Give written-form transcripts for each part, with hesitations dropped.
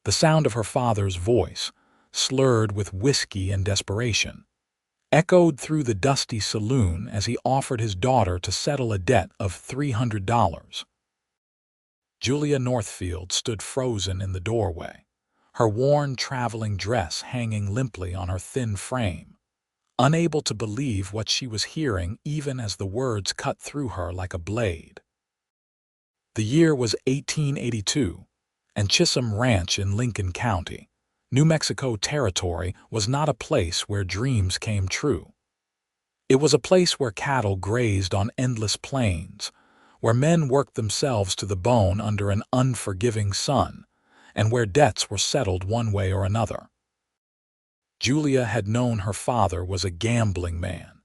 The sound of her father's voice, slurred with whiskey and desperation, echoed through the dusty saloon as he offered his daughter to settle a debt of $300. Julia Northfield stood frozen in the doorway, her worn traveling dress hanging limply on her thin frame, unable to believe what she was hearing even as the words cut through her like a blade. The year was 1882, and Chisholm Ranch in Lincoln County, New Mexico Territory, was not a place where dreams came true. It was a place where cattle grazed on endless plains, where men worked themselves to the bone under an unforgiving sun, and where debts were settled one way or another. Julia had known her father was a gambling man,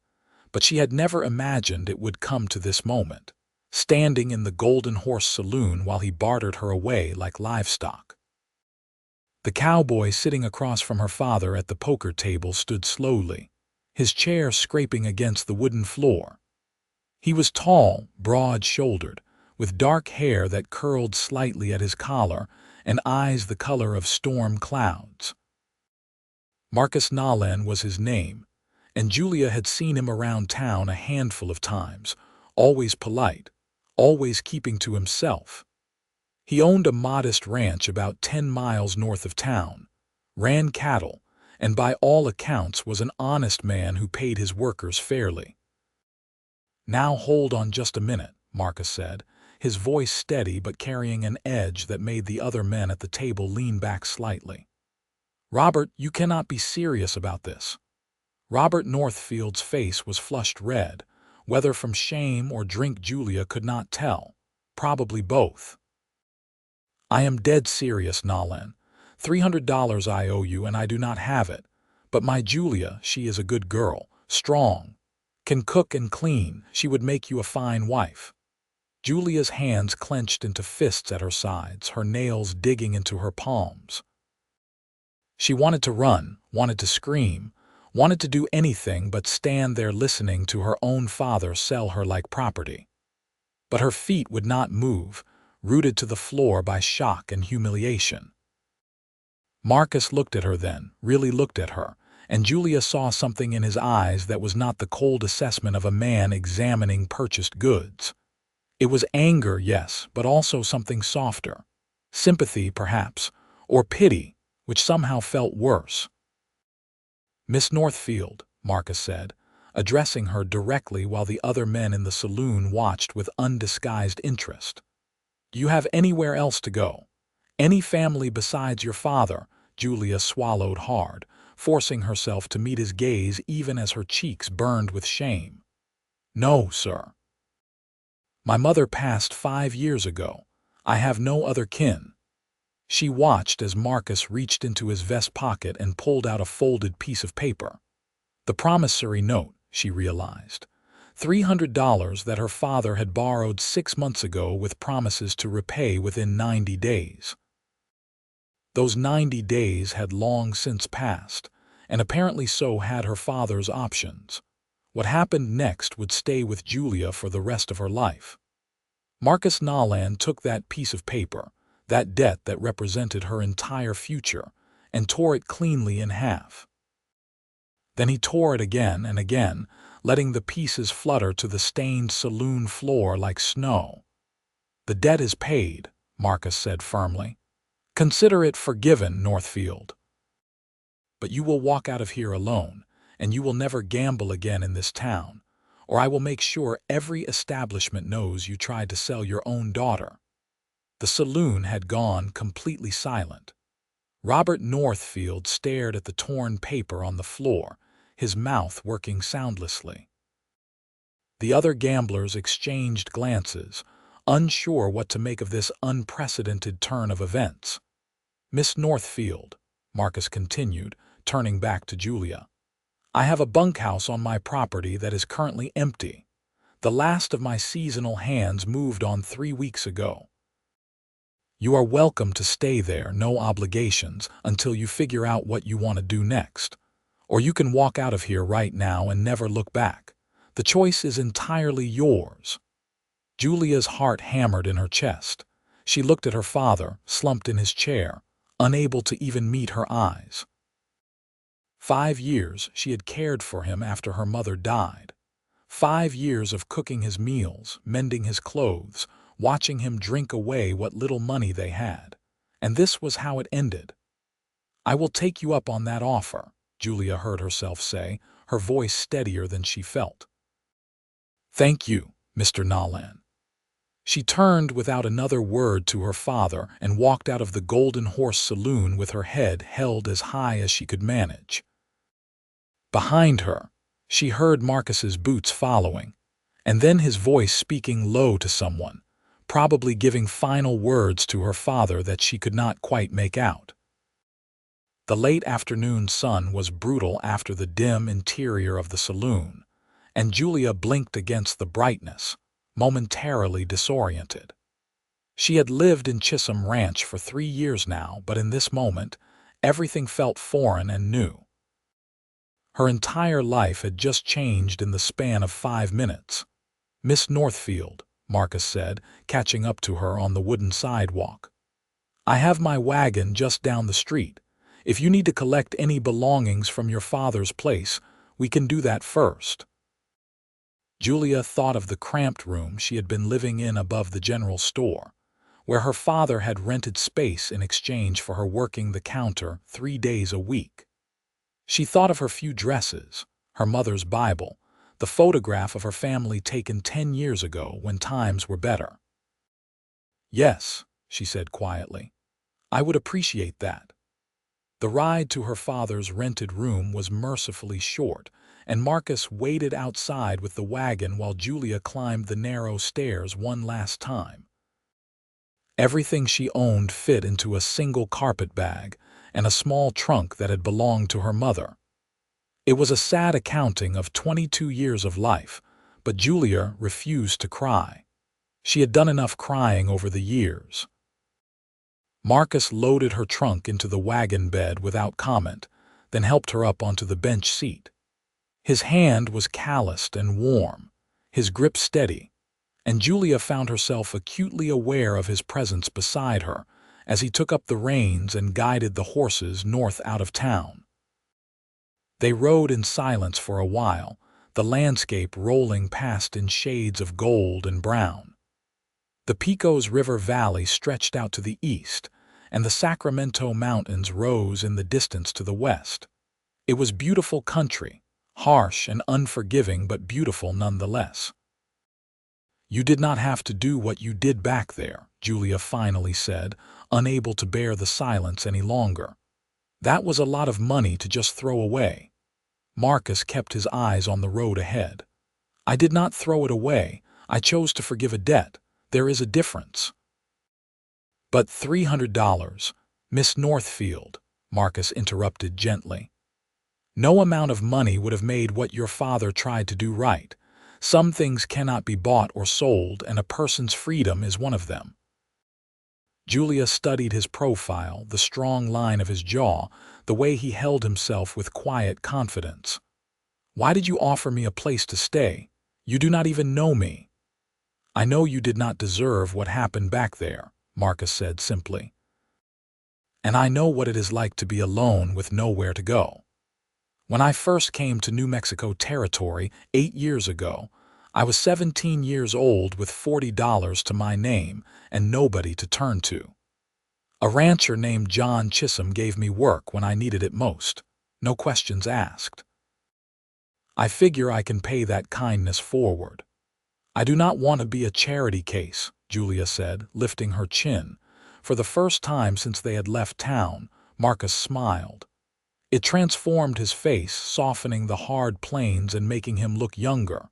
but she had never imagined it would come to this moment, standing in the Golden Horse Saloon while he bartered her away like livestock. The cowboy sitting across from her father at the poker table stood slowly, his chair scraping against the wooden floor. He was tall, broad-shouldered, with dark hair that curled slightly at his collar and eyes the color of storm clouds. Marcus Nolan was his name, and Julia had seen him around town a handful of times, always polite, always keeping to himself. He owned a modest ranch about 10 miles north of town, ran cattle, and by all accounts was an honest man who paid his workers fairly. "Now hold on just a minute," Marcus said, his voice steady but carrying an edge that made the other men at the table lean back slightly. "Robert, you cannot be serious about this." Robert Northfield's face was flushed red, whether from shame or drink Julia could not tell, probably both. "I am dead serious, Nolan. $300 I owe you and I do not have it, but my Julia, she is a good girl, strong, can cook and clean, she would make you a fine wife." Julia's hands clenched into fists at her sides, her nails digging into her palms. She wanted to run, wanted to scream, wanted to do anything but stand there listening to her own father sell her like property. But her feet would not move, rooted to the floor by shock and humiliation. Marcus looked at her then, really looked at her, and Julia saw something in his eyes that was not the cold assessment of a man examining purchased goods. It was anger, yes, but also something softer. Sympathy, perhaps, or pity, which somehow felt worse. "Miss Northfield," Marcus said, addressing her directly while the other men in the saloon watched with undisguised interest. "Do you have anywhere else to go? Any family besides your father?" Julia swallowed hard, forcing herself to meet his gaze even as her cheeks burned with shame. "No, sir. My mother passed 5 years ago. I have no other kin." She watched as Marcus reached into his vest pocket and pulled out a folded piece of paper. The promissory note, she realized. $300 that her father had borrowed 6 months ago with promises to repay within 90 days. Those 90 days had long since passed, and apparently so had her father's options. What happened next would stay with Julia for the rest of her life. Marcus Nolan took that piece of paper, that debt that represented her entire future, and tore it cleanly in half. Then he tore it again and again, letting the pieces flutter to the stained saloon floor like snow. "The debt is paid," Marcus said firmly. "Consider it forgiven, Northfield. But you will walk out of here alone, and you will never gamble again in this town, or I will make sure every establishment knows you tried to sell your own daughter." The saloon had gone completely silent. Robert Northfield stared at the torn paper on the floor, his mouth working soundlessly. The other gamblers exchanged glances, unsure what to make of this unprecedented turn of events. "Miss Northfield," Marcus continued, turning back to Julia, "I have a bunkhouse on my property that is currently empty. The last of my seasonal hands moved on 3 weeks ago. You are welcome to stay there, no obligations, until you figure out what you want to do next. Or you can walk out of here right now and never look back. The choice is entirely yours." Julia's heart hammered in her chest. She looked at her father, slumped in his chair, unable to even meet her eyes. 5 years she had cared for him after her mother died. 5 years of cooking his meals, mending his clothes, watching him drink away what little money they had. And this was how it ended. "I will take you up on that offer," Julia heard herself say, her voice steadier than she felt. "Thank you, Mr. Nolan." She turned without another word to her father and walked out of the Golden Horse Saloon with her head held as high as she could manage. Behind her, she heard Marcus's boots following, and then his voice speaking low to someone, probably giving final words to her father that she could not quite make out. The late afternoon sun was brutal after the dim interior of the saloon, and Julia blinked against the brightness, momentarily disoriented. She had lived in Chisholm Ranch for 3 years now, but in this moment, everything felt foreign and new. Her entire life had just changed in the span of 5 minutes. "Miss Northfield," Marcus said, catching up to her on the wooden sidewalk. "I have my wagon just down the street. If you need to collect any belongings from your father's place, we can do that first." Julia thought of the cramped room she had been living in above the general store, where her father had rented space in exchange for her working the counter 3 days a week. She thought of her few dresses, her mother's Bible, the photograph of her family taken 10 years ago when times were better. "Yes," she said quietly, "I would appreciate that." The ride to her father's rented room was mercifully short, and Marcus waited outside with the wagon while Julia climbed the narrow stairs one last time. Everything she owned fit into a single carpet bag and a small trunk that had belonged to her mother. It was a sad accounting of 22 years of life, but Julia refused to cry. She had done enough crying over the years. Marcus loaded her trunk into the wagon bed without comment, then helped her up onto the bench seat. His hand was calloused and warm, his grip steady, and Julia found herself acutely aware of his presence beside her as he took up the reins and guided the horses north out of town. They rode in silence for a while, the landscape rolling past in shades of gold and brown. The Pecos River Valley stretched out to the east, and the Sacramento Mountains rose in the distance to the west. It was beautiful country, harsh and unforgiving but beautiful nonetheless. "You did not have to do what you did back there," Julia finally said, unable to bear the silence any longer. "That was a lot of money to just throw away." Marcus kept his eyes on the road ahead. "I did not throw it away. I chose to forgive a debt. There is a difference." "But $300, Miss Northfield," Marcus interrupted gently. "No amount of money would have made what your father tried to do right. Some things cannot be bought or sold, and a person's freedom is one of them." Julia studied his profile, the strong line of his jaw, the way he held himself with quiet confidence. "Why did you offer me a place to stay? You do not even know me." "I know you did not deserve what happened back there," Marcus said simply. "And I know what it is like to be alone with nowhere to go. When I first came to New Mexico territory 8 years ago, I was 17 years old with $40 to my name and nobody to turn to. A rancher named John Chisholm gave me work when I needed it most, no questions asked. I figure I can pay that kindness forward. I do not want to be a charity case," Julia said, lifting her chin. For the first time since they had left town, Marcus smiled. It transformed his face, softening the hard planes and making him look younger.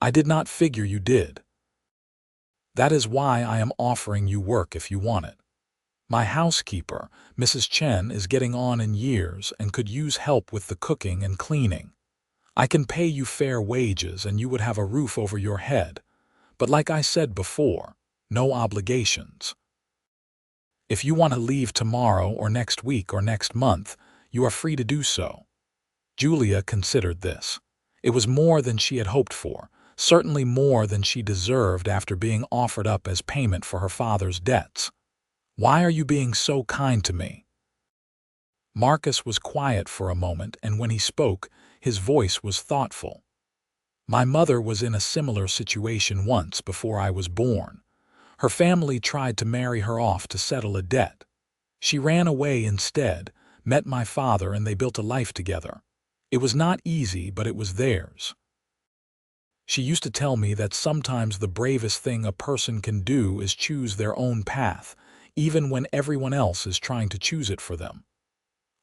"I did not figure you did. That is why I am offering you work if you want it. My housekeeper, Mrs. Chen, is getting on in years and could use help with the cooking and cleaning. I can pay you fair wages and you would have a roof over your head, but like I said before, no obligations. If you want to leave tomorrow or next week or next month, you are free to do so." Julia considered this. It was more than she had hoped for, certainly more than she deserved after being offered up as payment for her father's debts. "Why are you being so kind to me?" Marcus was quiet for a moment, and when he spoke, his voice was thoughtful. My mother was in a similar situation once before I was born. Her family tried to marry her off to settle a debt. She ran away instead, met my father, and they built a life together. It was not easy, but it was theirs. She used to tell me that sometimes the bravest thing a person can do is choose their own path, even when everyone else is trying to choose it for them.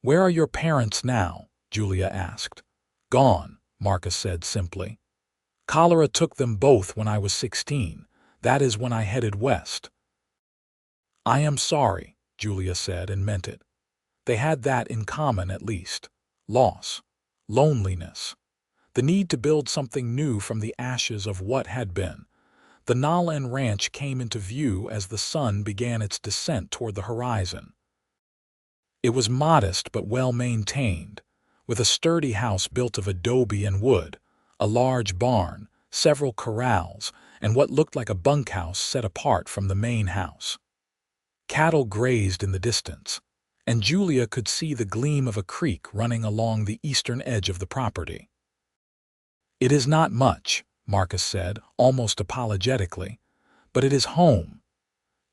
"Where are your parents now?" Julia asked. "Gone," Marcus said simply. "Cholera took them both when I was 16. That is when I headed west." "I am sorry," Julia said, and meant it. They had that in common at least: loss, loneliness, the need to build something new from the ashes of what had been. The Nolan ranch came into view as the sun began its descent toward the horizon. It was modest but well-maintained, with a sturdy house built of adobe and wood, a large barn, several corrals, and what looked like a bunkhouse set apart from the main house. Cattle grazed in the distance, and Julia could see the gleam of a creek running along the eastern edge of the property. "It is not much," Marcus said, almost apologetically, "but it is home."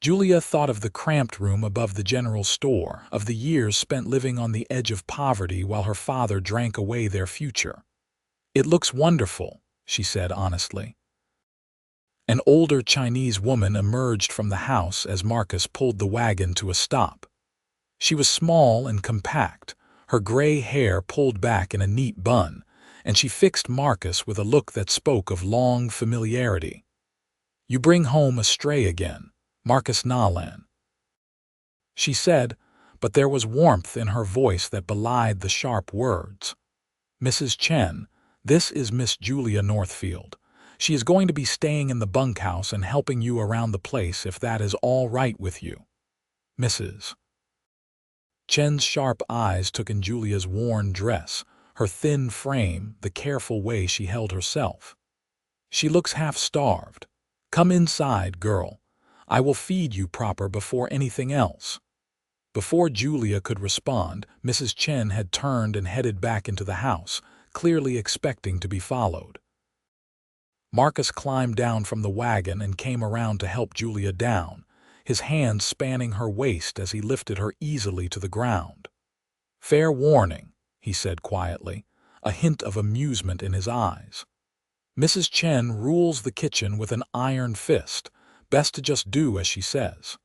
Julia thought of the cramped room above the general store, of the years spent living on the edge of poverty while her father drank away their future. "It looks wonderful," she said honestly. An older Chinese woman emerged from the house as Marcus pulled the wagon to a stop. She was small and compact, her gray hair pulled back in a neat bun, and she fixed Marcus with a look that spoke of long familiarity. "You bring home a stray again, Marcus Nolan," she said, but there was warmth in her voice that belied the sharp words. "Mrs. Chen, this is Miss Julia Northfield. She is going to be staying in the bunkhouse and helping you around the place if that is all right with you." Mrs. Chen's sharp eyes took in Julia's worn dress, her thin frame, the careful way she held herself. "She looks half-starved. Come inside, girl. I will feed you proper before anything else." Before Julia could respond, Mrs. Chen had turned and headed back into the house, clearly expecting to be followed. Marcus climbed down from the wagon and came around to help Julia down, his hands spanning her waist as he lifted her easily to the ground. "Fair warning," he said quietly, a hint of amusement in his eyes. "Mrs. Chen rules the kitchen with an iron fist. Best to just do as she says."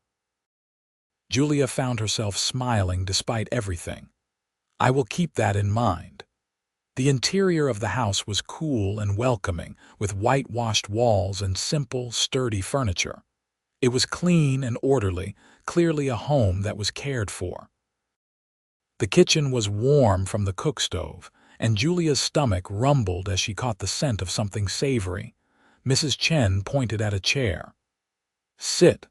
Julia found herself smiling despite everything. "I will keep that in mind." The interior of the house was cool and welcoming, with whitewashed walls and simple, sturdy furniture. It was clean and orderly, clearly a home that was cared for. The kitchen was warm from the cook stove, and Julia's stomach rumbled as she caught the scent of something savory. Mrs. Chen pointed at a chair. "Sit."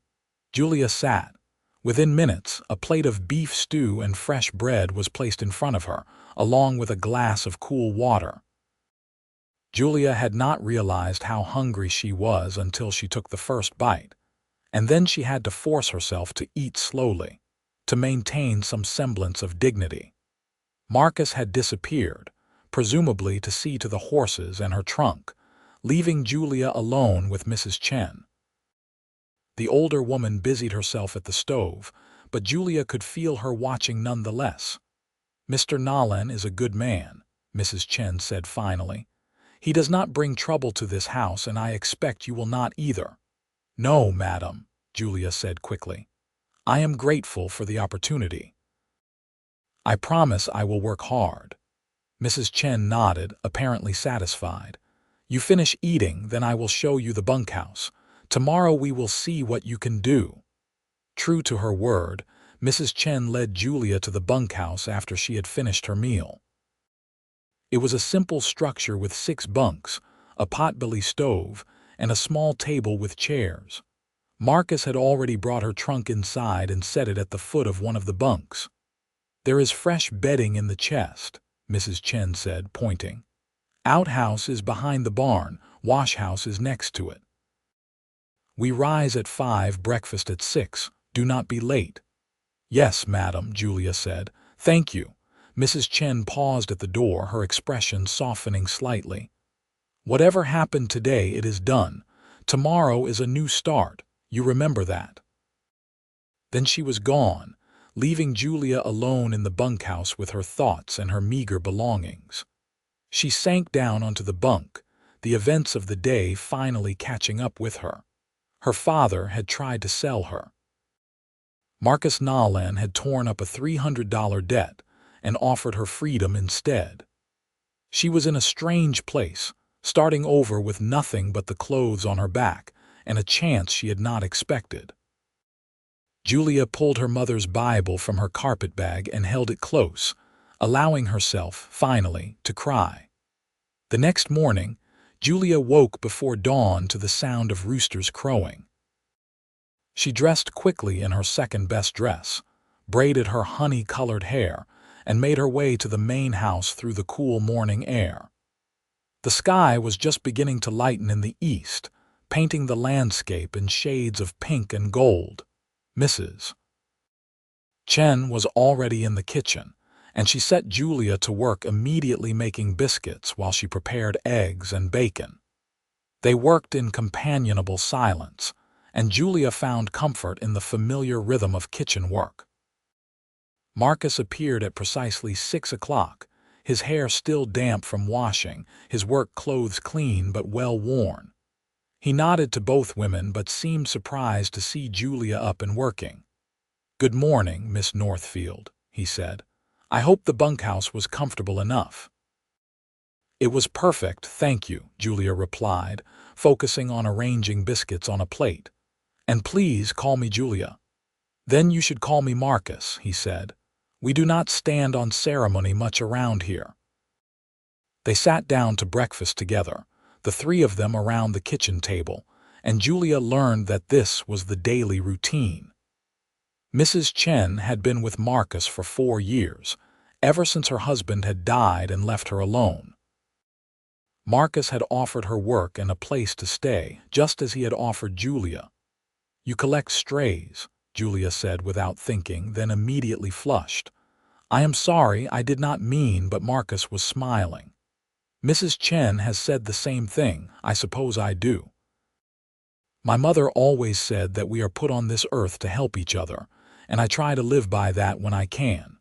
Julia sat. Within minutes, a plate of beef stew and fresh bread was placed in front of her, along with a glass of cool water. Julia had not realized how hungry she was until she took the first bite, and then she had to force herself to eat slowly, to maintain some semblance of dignity. Marcus had disappeared, presumably to see to the horses and her trunk, leaving Julia alone with Mrs. Chen. The older woman busied herself at the stove, but Julia could feel her watching nonetheless. "Mr. Nolan is a good man," Mrs. Chen said finally. "He does not bring trouble to this house, and I expect you will not either." "No, madam," Julia said quickly. "I am grateful for the opportunity. I promise I will work hard." Mrs. Chen nodded, apparently satisfied. "You finish eating, then I will show you the bunkhouse. Tomorrow we will see what you can do." True to her word, Mrs. Chen led Julia to the bunkhouse after she had finished her meal. It was a simple structure with 6 bunks, a potbelly stove, and a small table with chairs. Marcus had already brought her trunk inside and set it at the foot of one of the bunks. "There is fresh bedding in the chest," Mrs. Chen said, pointing. "Outhouse is behind the barn, washhouse is next to it. We rise at 5, breakfast at 6. Do not be late." "Yes, madam," Julia said, Thank you. Mrs. Chen paused at the door, her expression softening slightly. Whatever happened today, it is done. Tomorrow is a new start. You remember that. Then she was gone, leaving Julia alone in the bunkhouse with her thoughts and her meager belongings. She sank down onto the bunk, the events of the day finally catching up with her. Her father had tried to sell her. Marcus Nolan had torn up a $300 debt and offered her freedom instead. She was in a strange place, starting over with nothing but the clothes on her back and a chance she had not expected. Julia pulled her mother's Bible from her carpet bag and held it close, allowing herself, finally, to cry. The next morning, Julia woke before dawn to the sound of roosters crowing. She dressed quickly in her second-best dress, braided her honey-colored hair, and made her way to the main house through the cool morning air. The sky was just beginning to lighten in the east, painting the landscape in shades of pink and gold. Mrs. Chen was already in the kitchen, and she set Julia to work immediately making biscuits while she prepared eggs and bacon. They worked in companionable silence, and Julia found comfort in the familiar rhythm of kitchen work. Marcus appeared at precisely 6 o'clock, his hair still damp from washing, his work clothes clean but well worn. He nodded to both women but seemed surprised to see Julia up and working. "Good morning, Miss Northfield," he said. "I hope the bunkhouse was comfortable enough." "It was perfect, thank you," Julia replied, focusing on arranging biscuits on a plate. "And please call me Julia." "Then you should call me Marcus," he said. "We do not stand on ceremony much around here." They sat down to breakfast together, the three of them around the kitchen table, and Julia learned that this was the daily routine. Mrs. Chen had been with Marcus for 4 years, ever since her husband had died and left her alone. Marcus had offered her work and a place to stay, just as he had offered Julia. "You collect strays," Julia said without thinking, then immediately flushed. "I am sorry, I did not mean," but Marcus was smiling. "Mrs. Chen has said the same thing, I suppose I do. My mother always said that we are put on this earth to help each other, and I try to live by that when I can."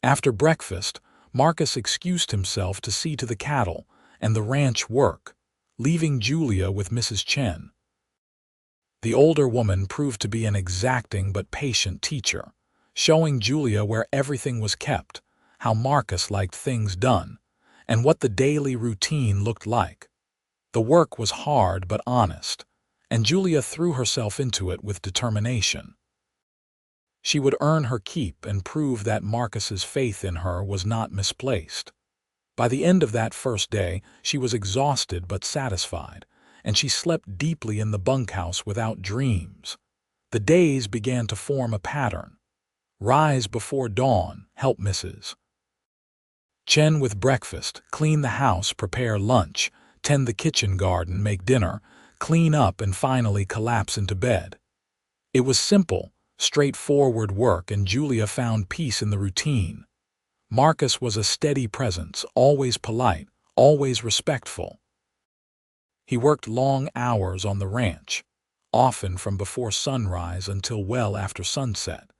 After breakfast, Marcus excused himself to see to the cattle and the ranch work, leaving Julia with Mrs. Chen. The older woman proved to be an exacting but patient teacher, showing Julia where everything was kept, how Marcus liked things done, and what the daily routine looked like. The work was hard but honest, and Julia threw herself into it with determination. She would earn her keep and prove that Marcus's faith in her was not misplaced. By the end of that first day, she was exhausted but satisfied, and she slept deeply in the bunkhouse without dreams. The days began to form a pattern. Rise before dawn, help Mrs. Chen with breakfast, clean the house, prepare lunch, tend the kitchen garden, make dinner, clean up, and finally collapse into bed. It was simple, straightforward work, and Julia found peace in the routine. Marcus was a steady presence, always polite, always respectful. He worked long hours on the ranch, often from before sunrise until well after sunset.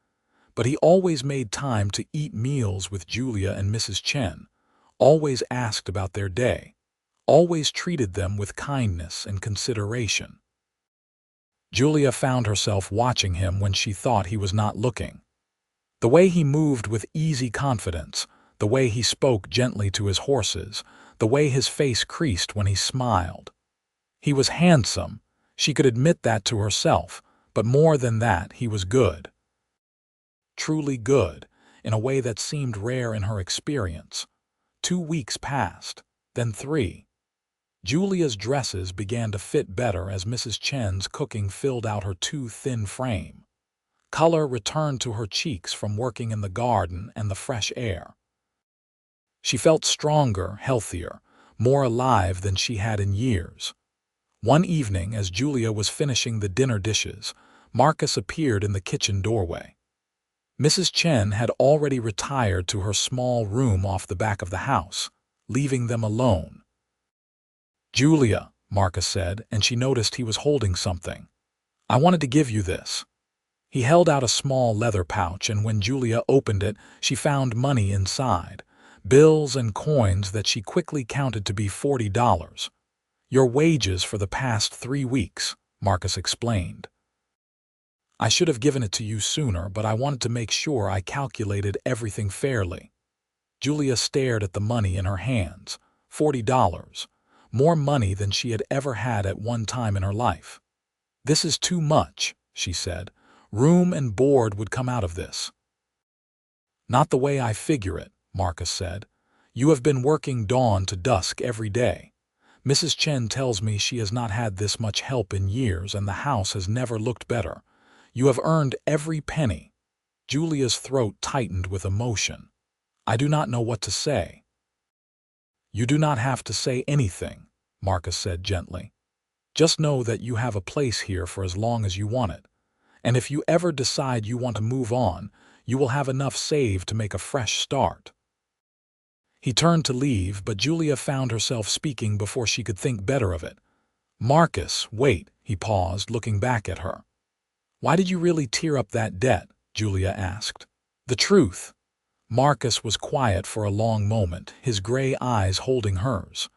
But he always made time to eat meals with Julia and Mrs. Chen, always asked about their day, always treated them with kindness and consideration. Julia found herself watching him when she thought he was not looking. The way he moved with easy confidence, the way he spoke gently to his horses, the way his face creased when he smiled. He was handsome, she could admit that to herself, but more than that, he was good. Truly good, in a way that seemed rare in her experience. 2 weeks passed, then 3. Julia's dresses began to fit better as Mrs. Chen's cooking filled out her too thin frame. Color returned to her cheeks from working in the garden and the fresh air. She felt stronger, healthier, more alive than she had in years. One evening, as Julia was finishing the dinner dishes, Marcus appeared in the kitchen doorway. Mrs. Chen had already retired to her small room off the back of the house, leaving them alone. "Julia," Marcus said, and she noticed he was holding something. "I wanted to give you this." He held out a small leather pouch, and when Julia opened it, she found money inside, bills and coins that she quickly counted to be $40. "Your wages for the past 3 weeks," Marcus explained. "I should have given it to you sooner, but I wanted to make sure I calculated everything fairly." Julia stared at the money in her hands. $40. More money than she had ever had at one time in her life. "This is too much," she said. "Room and board would come out of this." "Not the way I figure it," Marcus said. "You have been working dawn to dusk every day. Mrs. Chen tells me she has not had this much help in years, and the house has never looked better. You have earned every penny." Julia's throat tightened with emotion. "I do not know what to say." "You do not have to say anything," Marcus said gently. "Just know that you have a place here for as long as you want it. And if you ever decide you want to move on, you will have enough saved to make a fresh start." He turned to leave, but Julia found herself speaking before she could think better of it. "Marcus, wait," he paused, looking back at her. "Why did you really tear up that debt?" Julia asked. "The truth." Marcus was quiet for a long moment, his gray eyes holding hers.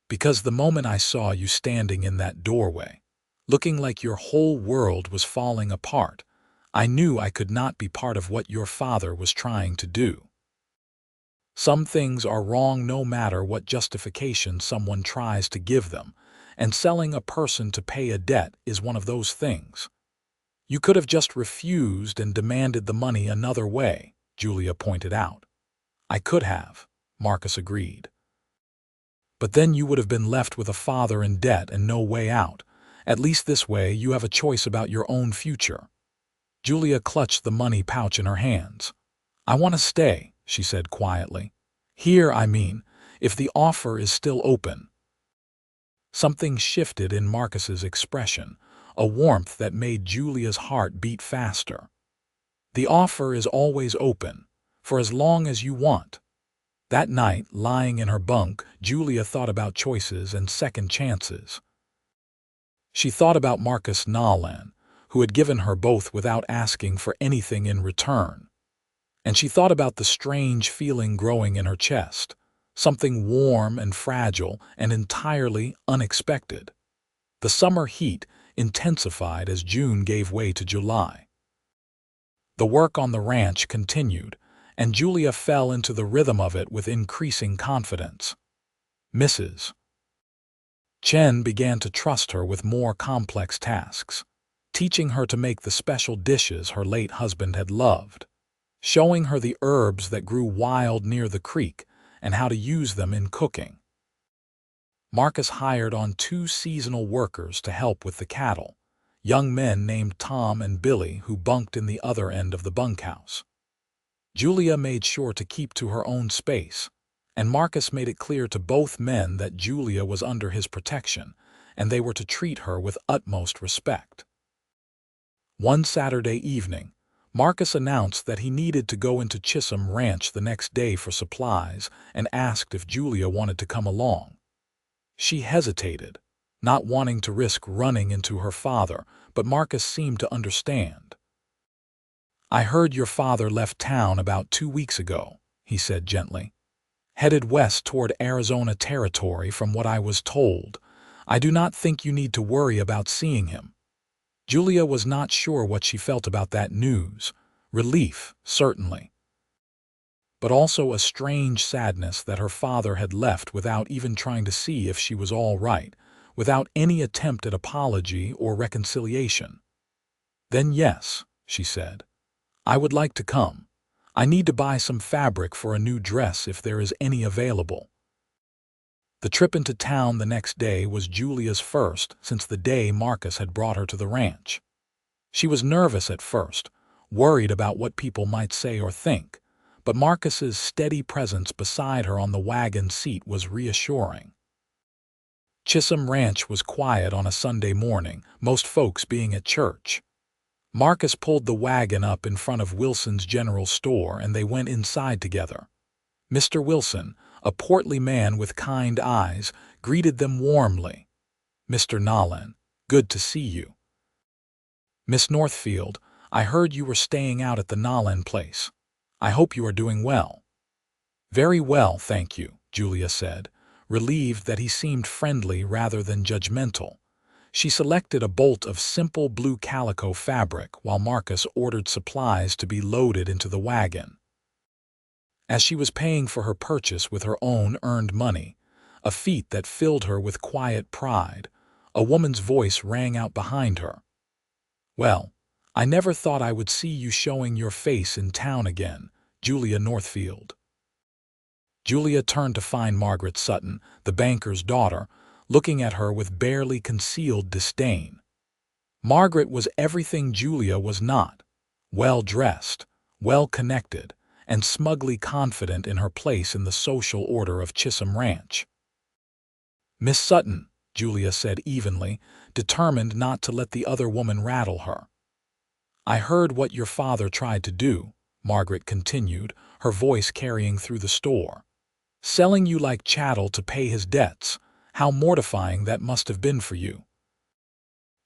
"Because the moment I saw you standing in that doorway, looking like your whole world was falling apart, I knew I could not be part of what your father was trying to do. Some things are wrong no matter what justification someone tries to give them, and selling a person to pay a debt is one of those things. You could have just refused and demanded the money another way," Julia pointed out. "I could have," Marcus agreed. "But then you would have been left with a father in debt and no way out. At least this way you have a choice about your own future." Julia clutched the money pouch in her hands. "I want to stay," she said quietly. "Here, I mean, if the offer is still open." Something shifted in Marcus's expression, a warmth that made Julia's heart beat faster. "The offer is always open, for as long as you want." That night, lying in her bunk, Julia thought about choices and second chances. She thought about Marcus Nolan, who had given her both without asking for anything in return. And she thought about the strange feeling growing in her chest, something warm and fragile and entirely unexpected. The summer heat intensified as June gave way to July. The work on the ranch continued, and Julia fell into the rhythm of it with increasing confidence. Mrs. Chen began to trust her with more complex tasks, teaching her to make the special dishes her late husband had loved, showing her the herbs that grew wild near the creek and how to use them in cooking. Marcus hired on 2 seasonal workers to help with the cattle, young men named Tom and Billy who bunked in the other end of the bunkhouse. Julia made sure to keep to her own space, and Marcus made it clear to both men that Julia was under his protection, and they were to treat her with utmost respect. One Saturday evening, Marcus announced that he needed to go into Chisholm Ranch the next day for supplies and asked if Julia wanted to come along. She hesitated, not wanting to risk running into her father, but Marcus seemed to understand. "I heard your father left town about 2 weeks ago," he said gently. "Headed west toward Arizona territory from what I was told. I do not think you need to worry about seeing him." Julia was not sure what she felt about that news. Relief, certainly, but also a strange sadness that her father had left without even trying to see if she was all right, without any attempt at apology or reconciliation. "Then yes," she said. "I would like to come. I need to buy some fabric for a new dress if there is any available." The trip into town the next day was Julia's first since the day Marcus had brought her to the ranch. She was nervous at first, worried about what people might say or think, but Marcus's steady presence beside her on the wagon seat was reassuring. Chisholm Ranch was quiet on a Sunday morning, most folks being at church. Marcus pulled the wagon up in front of Wilson's general store and they went inside together. Mr. Wilson, a portly man with kind eyes, greeted them warmly. "Mr. Nolan, good to see you." "Miss Northfield, I heard you were staying out at the Nolan place. I hope you are doing well." "Very well, thank you," Julia said, relieved that he seemed friendly rather than judgmental. She selected a bolt of simple blue calico fabric while Marcus ordered supplies to be loaded into the wagon. As she was paying for her purchase with her own earned money, a feat that filled her with quiet pride, a woman's voice rang out behind her. "Well, I never thought I would see you showing your face in town again, Julia Northfield." Julia turned to find Margaret Sutton, the banker's daughter, looking at her with barely concealed disdain. Margaret was everything Julia was not: well-dressed, well-connected, and smugly confident in her place in the social order of Chisholm Ranch. "Miss Sutton," Julia said evenly, determined not to let the other woman rattle her. "I heard what your father tried to do," Margaret continued, her voice carrying through the store. "Selling you like chattel to pay his debts. How mortifying that must have been for you."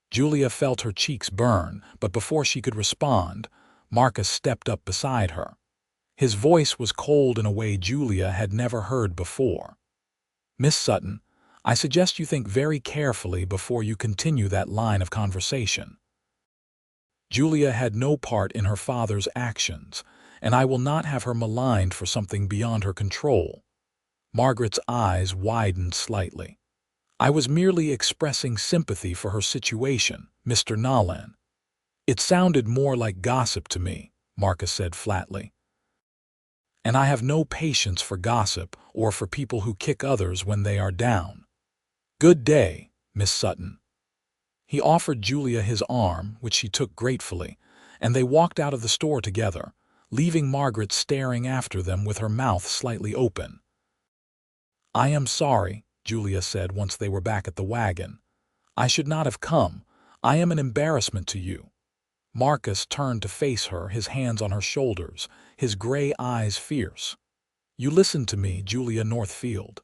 Julia felt her cheeks burn, but before she could respond, Marcus stepped up beside her. His voice was cold in a way Julia had never heard before. "Miss Sutton, I suggest you think very carefully before you continue that line of conversation. Julia had no part in her father's actions, and I will not have her maligned for something beyond her control." Margaret's eyes widened slightly. "I was merely expressing sympathy for her situation, Mr. Nolan." "It sounded more like gossip to me," Marcus said flatly. "And I have no patience for gossip or for people who kick others when they are down. Good day, Miss Sutton." He offered Julia his arm, which she took gratefully, and they walked out of the store together, leaving Margaret staring after them with her mouth slightly open. "I am sorry," Julia said once they were back at the wagon. "I should not have come. I am an embarrassment to you." Marcus turned to face her, his hands on her shoulders, his gray eyes fierce. "You listen to me, Julia Northfield.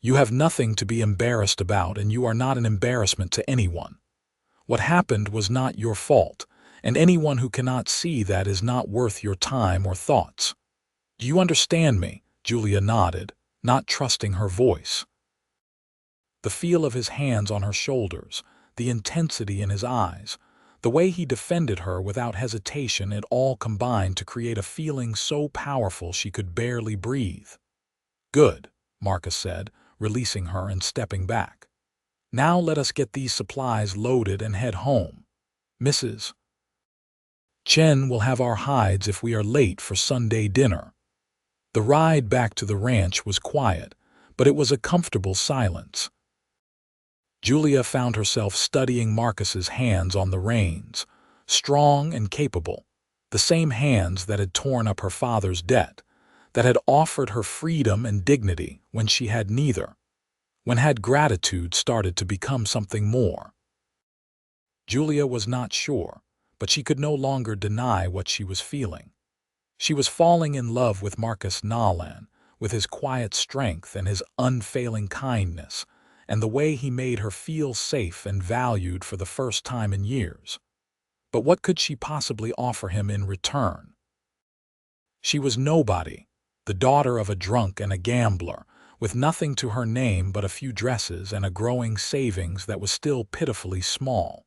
You have nothing to be embarrassed about, and you are not an embarrassment to anyone. What happened was not your fault, and anyone who cannot see that is not worth your time or thoughts. Do you understand me?" Julia nodded, not trusting her voice. The feel of his hands on her shoulders, the intensity in his eyes, the way he defended her without hesitation, it all combined to create a feeling so powerful she could barely breathe. "Good," Marcus said, releasing her and stepping back. "Now let us get these supplies loaded and head home. Mrs. Chen will have our hides if we are late for Sunday dinner." The ride back to the ranch was quiet, but it was a comfortable silence. Julia found herself studying Marcus's hands on the reins, strong and capable, the same hands that had torn up her father's debt, that had offered her freedom and dignity when she had neither, when had gratitude started to become something more. Julia was not sure, but she could no longer deny what she was feeling. She was falling in love with Marcus Nolan, with his quiet strength and his unfailing kindness, and the way he made her feel safe and valued for the first time in years. But what could she possibly offer him in return? She was nobody, the daughter of a drunk and a gambler, with nothing to her name but a few dresses and a growing savings that was still pitifully small.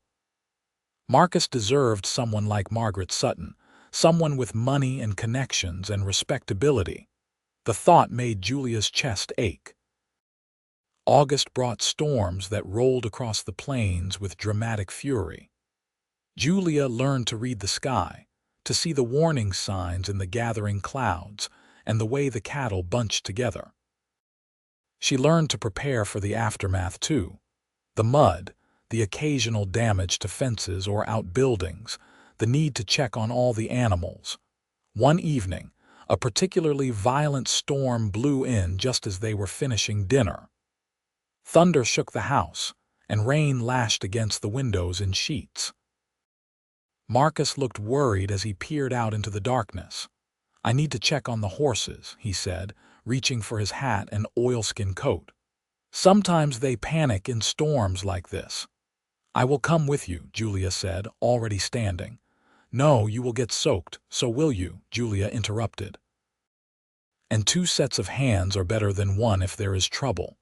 Marcus deserved someone like Margaret Sutton, someone with money and connections and respectability. The thought made Julia's chest ache. August brought storms that rolled across the plains with dramatic fury. Julia learned to read the sky, to see the warning signs in the gathering clouds and the way the cattle bunched together. She learned to prepare for the aftermath too: the mud, the occasional damage to fences or outbuildings, the need to check on all the animals. One evening, a particularly violent storm blew in just as they were finishing dinner. Thunder shook the house, and rain lashed against the windows in sheets. Marcus looked worried as he peered out into the darkness. "I need to check on the horses," he said, reaching for his hat and oilskin coat. "Sometimes they panic in storms like this." "I will come with you," Julia said, already standing. "No, you will get soaked, so will you," Julia interrupted. "And 2 sets of hands are better than 1 if there is trouble."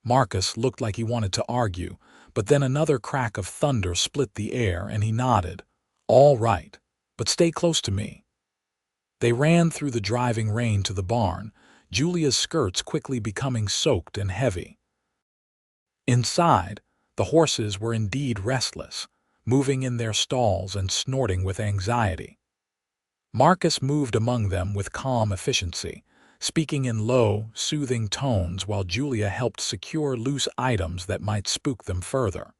Marcus looked like he wanted to argue, but then another crack of thunder split the air and he nodded. "All right, but stay close to me." They ran through the driving rain to the barn, Julia's skirts quickly becoming soaked and heavy. Inside, the horses were indeed restless, moving in their stalls and snorting with anxiety. Marcus moved among them with calm efficiency, speaking in low, soothing tones while Julia helped secure loose items that might spook them further.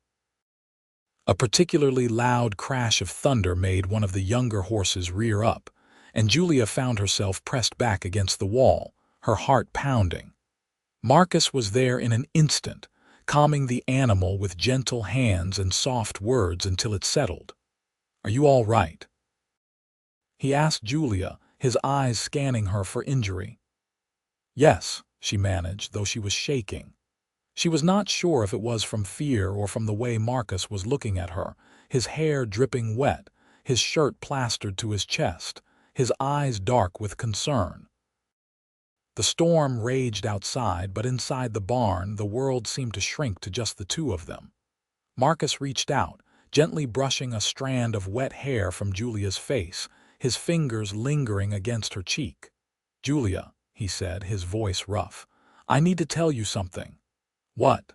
A particularly loud crash of thunder made one of the younger horses rear up, and Julia found herself pressed back against the wall, her heart pounding. Marcus was there in an instant, calming the animal with gentle hands and soft words until it settled. "Are you all right?" he asked Julia, his eyes scanning her for injury. "Yes," she managed, though she was shaking. She was not sure if it was from fear or from the way Marcus was looking at her, his hair dripping wet, his shirt plastered to his chest, his eyes dark with concern. The storm raged outside, but inside the barn the world seemed to shrink to just the 2 of them. Marcus reached out, gently brushing a strand of wet hair from Julia's face, his fingers lingering against her cheek. "Julia," he said, his voice rough, "I need to tell you something." "What?"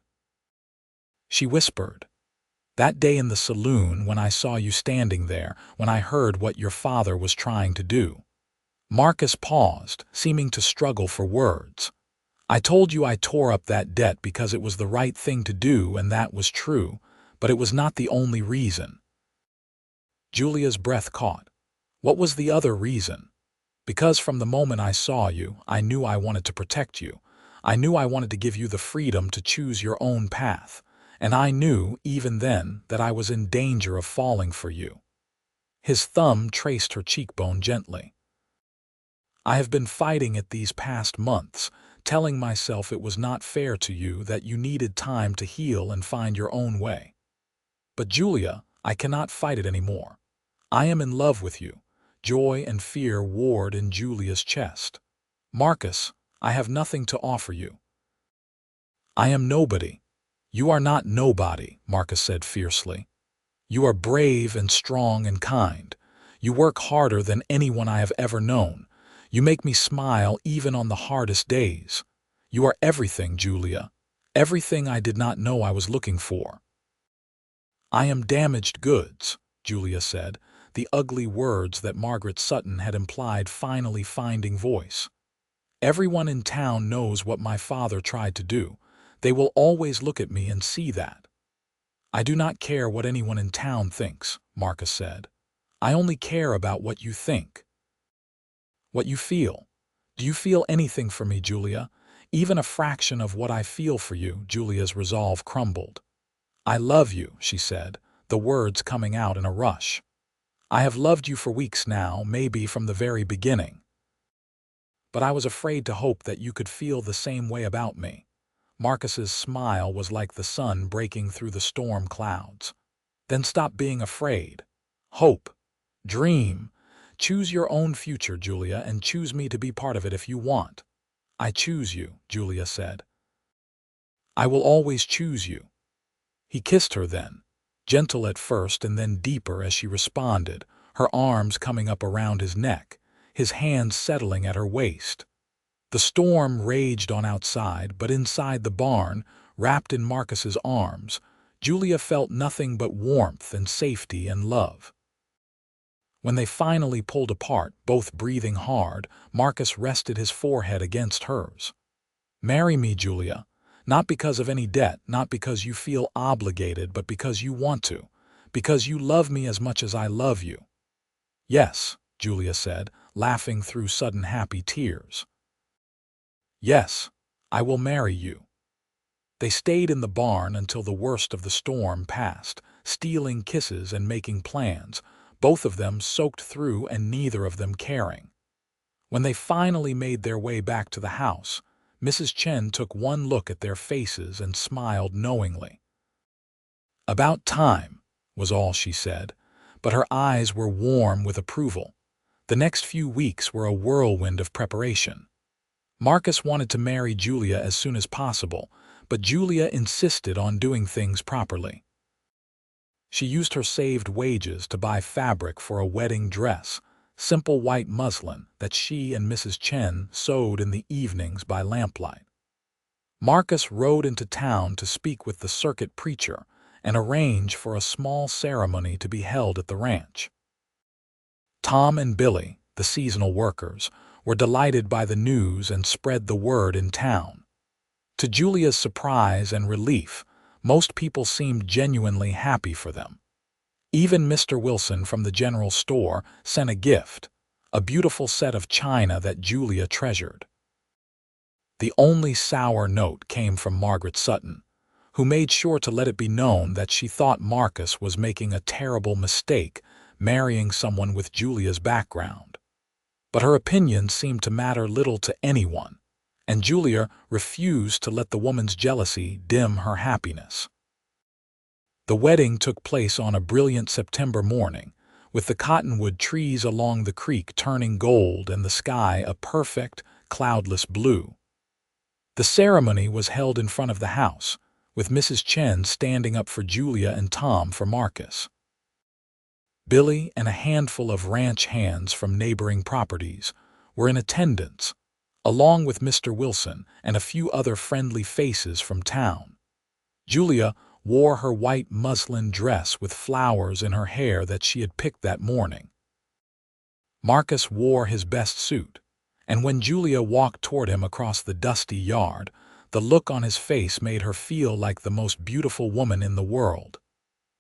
she whispered. "That day in the saloon when I saw you standing there, when I heard what your father was trying to do." Marcus paused, seeming to struggle for words. "I told you I tore up that debt because it was the right thing to do, and that was true, but it was not the only reason." Julia's breath caught. "What was the other reason?" "Because from the moment I saw you, I knew I wanted to protect you. I knew I wanted to give you the freedom to choose your own path. And I knew, even then, that I was in danger of falling for you." His thumb traced her cheekbone gently. "I have been fighting it these past months, telling myself it was not fair to you, that you needed time to heal and find your own way. But Julia, I cannot fight it anymore. I am in love with you." Joy and fear warred in Julia's chest. "Marcus, I have nothing to offer you." "I am nobody." "You are not nobody," Marcus said fiercely. "You are brave and strong and kind. You work harder than anyone I have ever known. You make me smile even on the hardest days. You are everything, Julia. Everything I did not know I was looking for." "I am damaged goods," Julia said, the ugly words that Margaret Sutton had implied finally finding voice. "Everyone in town knows what my father tried to do. They will always look at me and see that." "I do not care what anyone in town thinks," Marcus said. "I only care about what you think. What you feel. Do you feel anything for me, Julia? Even a fraction of what I feel for you?" Julia's resolve crumbled. "I love you," she said, the words coming out in a rush. "I have loved you for weeks now, maybe from the very beginning. But I was afraid to hope that you could feel the same way about me." Marcus's smile was like the sun breaking through the storm clouds. "Then stop being afraid. Hope. Dream. Choose your own future, Julia, and choose me to be part of it if you want." "I choose you," Julia said. "I will always choose you." He kissed her then, gentle at first and then deeper as she responded, her arms coming up around his neck, his hands settling at her waist. The storm raged on outside, but inside the barn, wrapped in Marcus's arms, Julia felt nothing but warmth and safety and love. When they finally pulled apart, both breathing hard, Marcus rested his forehead against hers. "Marry me, Julia. Not because of any debt, not because you feel obligated, but because you want to, because you love me as much as I love you." "Yes," Julia said, laughing through sudden happy tears. "Yes, I will marry you." They stayed in the barn until the worst of the storm passed, stealing kisses and making plans, both of them soaked through and neither of them caring. When they finally made their way back to the house, Mrs. Chen took one look at their faces and smiled knowingly. "About time," was all she said, but her eyes were warm with approval. The next few weeks were a whirlwind of preparation. Marcus wanted to marry Julia as soon as possible, but Julia insisted on doing things properly. She used her saved wages to buy fabric for a wedding dress, simple white muslin that she and Mrs. Chen sewed in the evenings by lamplight. Marcus rode into town to speak with the circuit preacher and arrange for a small ceremony to be held at the ranch. Tom and Billy, the seasonal workers, were delighted by the news and spread the word in town. To Julia's surprise and relief, most people seemed genuinely happy for them. Even Mr. Wilson from the general store sent a gift, a beautiful set of china that Julia treasured. The only sour note came from Margaret Sutton, who made sure to let it be known that she thought Marcus was making a terrible mistake marrying someone with Julia's background. But her opinion seemed to matter little to anyone, and Julia refused to let the woman's jealousy dim her happiness. The wedding took place on a brilliant September morning, with the cottonwood trees along the creek turning gold and the sky a perfect, cloudless blue. The ceremony was held in front of the house, with Mrs. Chen standing up for Julia and Tom for Marcus. Billy and a handful of ranch hands from neighboring properties were in attendance, along with Mr. Wilson and a few other friendly faces from town. Julia wore her white muslin dress with flowers in her hair that she had picked that morning. Marcus wore his best suit, and when Julia walked toward him across the dusty yard, the look on his face made her feel like the most beautiful woman in the world.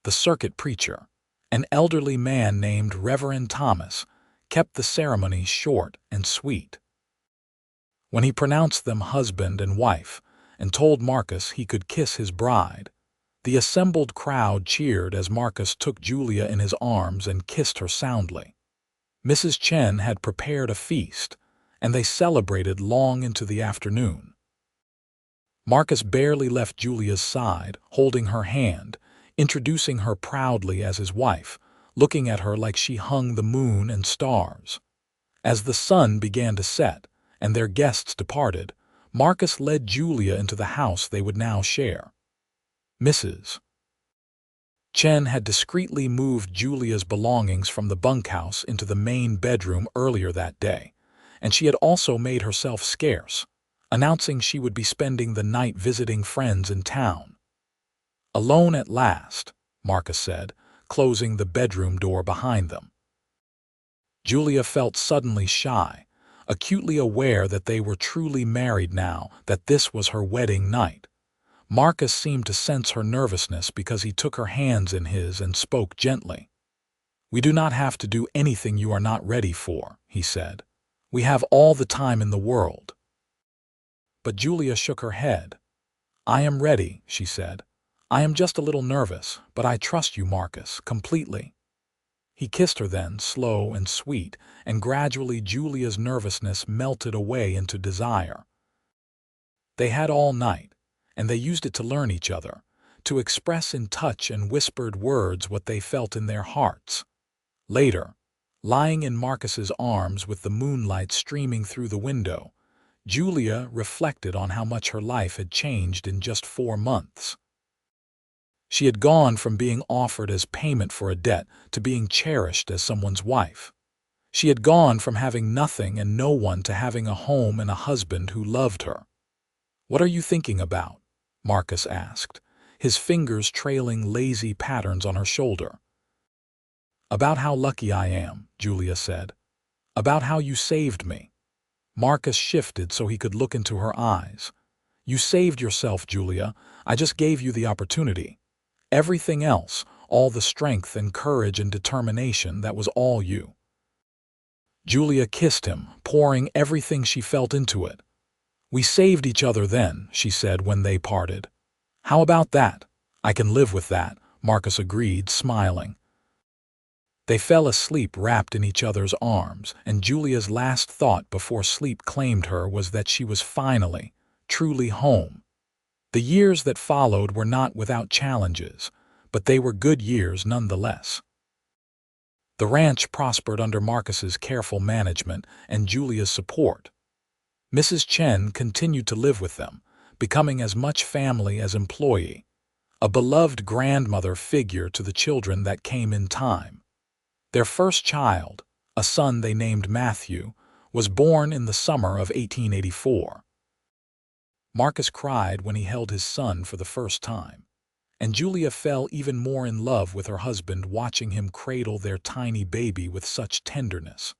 The circuit preacher, an elderly man named Reverend Thomas, kept the ceremony short and sweet. When he pronounced them husband and wife and told Marcus he could kiss his bride, the assembled crowd cheered as Marcus took Julia in his arms and kissed her soundly. Mrs. Chen had prepared a feast, and they celebrated long into the afternoon. Marcus barely left Julia's side, holding her hand, introducing her proudly as his wife, looking at her like she hung the moon and stars. As the sun began to set and their guests departed, Marcus led Julia into the house they would now share. Mrs. Chen had discreetly moved Julia's belongings from the bunkhouse into the main bedroom earlier that day, and she had also made herself scarce, announcing she would be spending the night visiting friends in town. "Alone at last," Marcus said, closing the bedroom door behind them. Julia felt suddenly shy, acutely aware that they were truly married now, that this was her wedding night. Marcus seemed to sense her nervousness because he took her hands in his and spoke gently. "We do not have to do anything you are not ready for," he said. "We have all the time in the world." But Julia shook her head. "I am ready," she said. "I am just a little nervous, but I trust you, Marcus, completely." He kissed her then, slow and sweet, and gradually Julia's nervousness melted away into desire. They had all night, and they used it to learn each other, to express in touch and whispered words what they felt in their hearts. Later, lying in Marcus's arms with the moonlight streaming through the window, Julia reflected on how much her life had changed in just 4 months. She had gone from being offered as payment for a debt to being cherished as someone's wife. She had gone from having nothing and no one to having a home and a husband who loved her. "What are you thinking about?" Marcus asked, his fingers trailing lazy patterns on her shoulder. "About how lucky I am," Julia said. "About how you saved me." Marcus shifted so he could look into her eyes. "You saved yourself, Julia. I just gave you the opportunity. Everything else, all the strength and courage and determination, that was all you." Julia kissed him, pouring everything she felt into it. "We saved each other then," she said when they parted. "How about that?" "I can live with that," Marcus agreed, smiling. They fell asleep wrapped in each other's arms, and Julia's last thought before sleep claimed her was that she was finally, truly home. The years that followed were not without challenges, but they were good years nonetheless. The ranch prospered under Marcus's careful management and Julia's support. Mrs. Chen continued to live with them, becoming as much family as employee, a beloved grandmother figure to the children that came in time. Their first child, a son they named Matthew, was born in the summer of 1884. Marcus cried when he held his son for the first time, and Julia fell even more in love with her husband watching him cradle their tiny baby with such tenderness.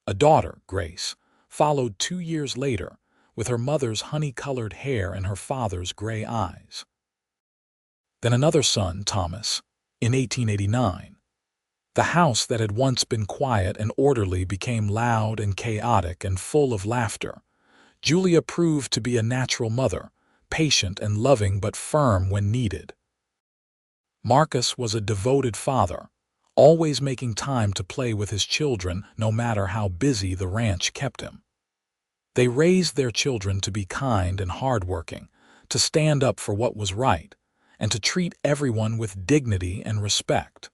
A daughter, Grace, followed 2 years later, with her mother's honey-colored hair and her father's gray eyes. Then another son, Thomas, in 1889. The house that had once been quiet and orderly became loud and chaotic and full of laughter. Julia proved to be a natural mother, patient and loving but firm when needed. Marcus was a devoted father, always making time to play with his children no matter how busy the ranch kept him. They raised their children to be kind and hardworking, to stand up for what was right, and to treat everyone with dignity and respect.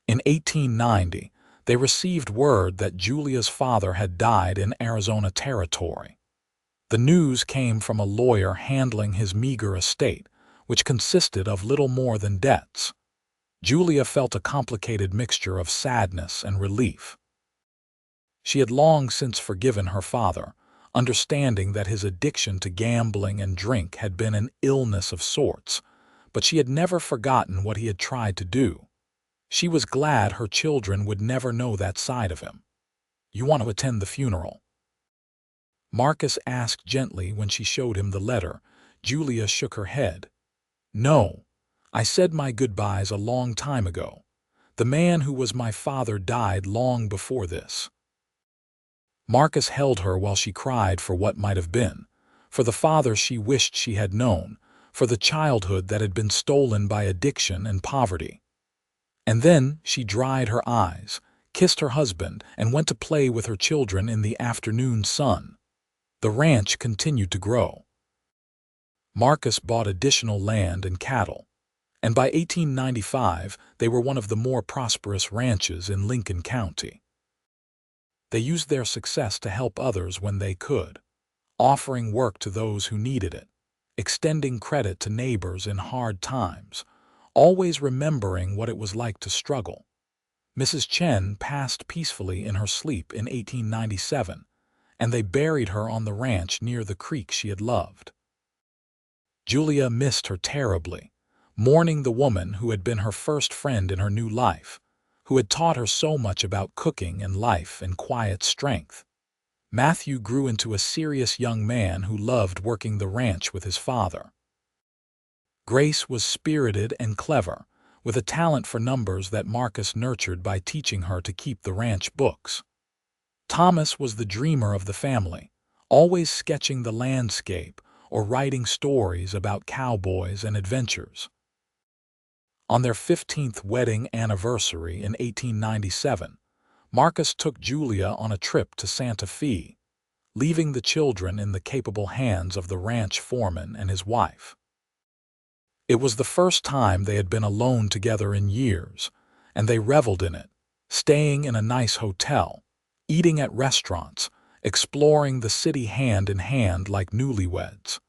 In 1890, they received word that Julia's father had died in Arizona Territory. The news came from a lawyer handling his meager estate, which consisted of little more than debts. Julia felt a complicated mixture of sadness and relief. She had long since forgiven her father, understanding that his addiction to gambling and drink had been an illness of sorts, but she had never forgotten what he had tried to do. She was glad her children would never know that side of him. "You want to attend the funeral?" Marcus asked gently when she showed him the letter. Julia shook her head. "No, I said my goodbyes a long time ago. The man who was my father died long before this." Marcus held her while she cried for what might have been, for the father she wished she had known, for the childhood that had been stolen by addiction and poverty. And then she dried her eyes, kissed her husband, and went to play with her children in the afternoon sun. The ranch continued to grow. Marcus bought additional land and cattle, and by 1895 they were one of the more prosperous ranches in Lincoln County. They used their success to help others when they could, offering work to those who needed it, extending credit to neighbors in hard times, always remembering what it was like to struggle. Mrs. Chen passed peacefully in her sleep in 1897, and they buried her on the ranch near the creek she had loved. Julia missed her terribly, mourning the woman who had been her first friend in her new life, who had taught her so much about cooking and life and quiet strength. Matthew grew into a serious young man who loved working the ranch with his father. Grace was spirited and clever, with a talent for numbers that Marcus nurtured by teaching her to keep the ranch books. Thomas was the dreamer of the family, always sketching the landscape or writing stories about cowboys and adventures. On their 15th wedding anniversary in 1897, Marcus took Julia on a trip to Santa Fe, leaving the children in the capable hands of the ranch foreman and his wife. It was the first time they had been alone together in years, and they reveled in it, staying in a nice hotel, eating at restaurants, exploring the city hand in hand like newlyweds.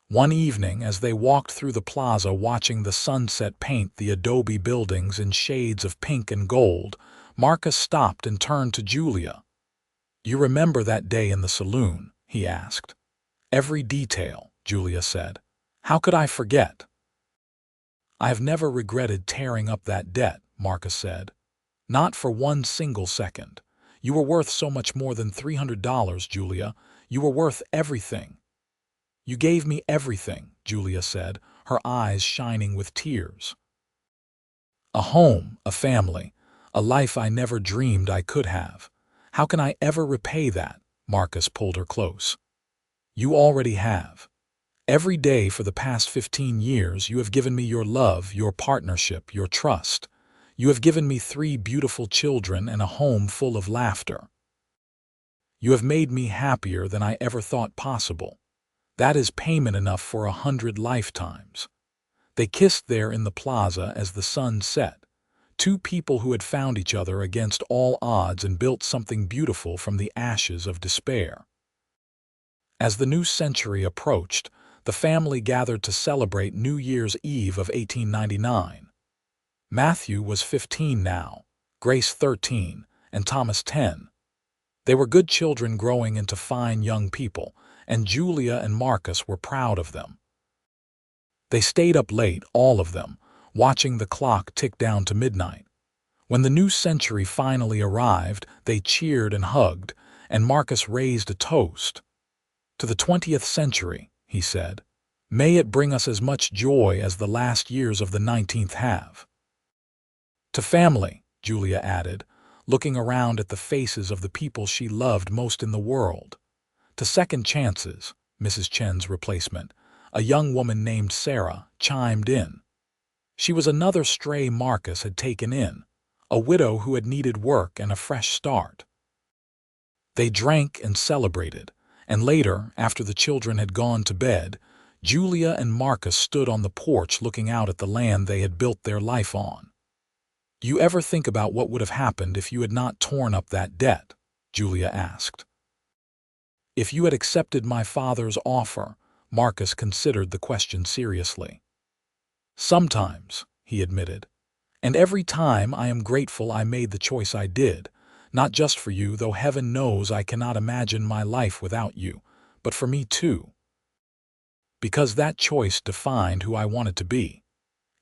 One evening, as they walked through the plaza watching the sunset paint the adobe buildings in shades of pink and gold, Marcus stopped and turned to Julia. "You remember that day in the saloon?" he asked. "Every detail," Julia said. "How could I forget?" "I have never regretted tearing up that debt," Marcus said. "Not for one single second. You were worth so much more than $300, Julia. You were worth everything." "You gave me everything," Julia said, her eyes shining with tears. "A home, a family, a life I never dreamed I could have. How can I ever repay that?" Marcus pulled her close. "You already have. Every day for the past 15 years you have given me your love, your partnership, your trust. You have given me 3 beautiful children and a home full of laughter. You have made me happier than I ever thought possible. That is payment enough for 100 lifetimes." They kissed there in the plaza as the sun set, two people who had found each other against all odds and built something beautiful from the ashes of despair. As the new century approached, the family gathered to celebrate New Year's Eve of 1899. Matthew was 15 now, Grace 13, and Thomas 10. They were good children growing into fine young people, and Julia and Marcus were proud of them. They stayed up late, all of them, watching the clock tick down to midnight. When the new century finally arrived, they cheered and hugged, and Marcus raised a toast. "To the 20th century," he said. "May it bring us as much joy as the last years of the 19th have." "To family," Julia added, looking around at the faces of the people she loved most in the world. "To second chances," Mrs. Chen's replacement, a young woman named Sarah, chimed in. She was another stray Marcus had taken in, a widow who had needed work and a fresh start. They drank and celebrated, and later, after the children had gone to bed, Julia and Marcus stood on the porch looking out at the land they had built their life on. "Do you ever think about what would have happened if you had not torn up that debt?" Julia asked. "If you had accepted my father's offer," Marcus considered the question seriously. "Sometimes," he admitted. "And every time I am grateful I made the choice I did, not just for you, though heaven knows I cannot imagine my life without you, but for me too. Because that choice defined who I wanted to be.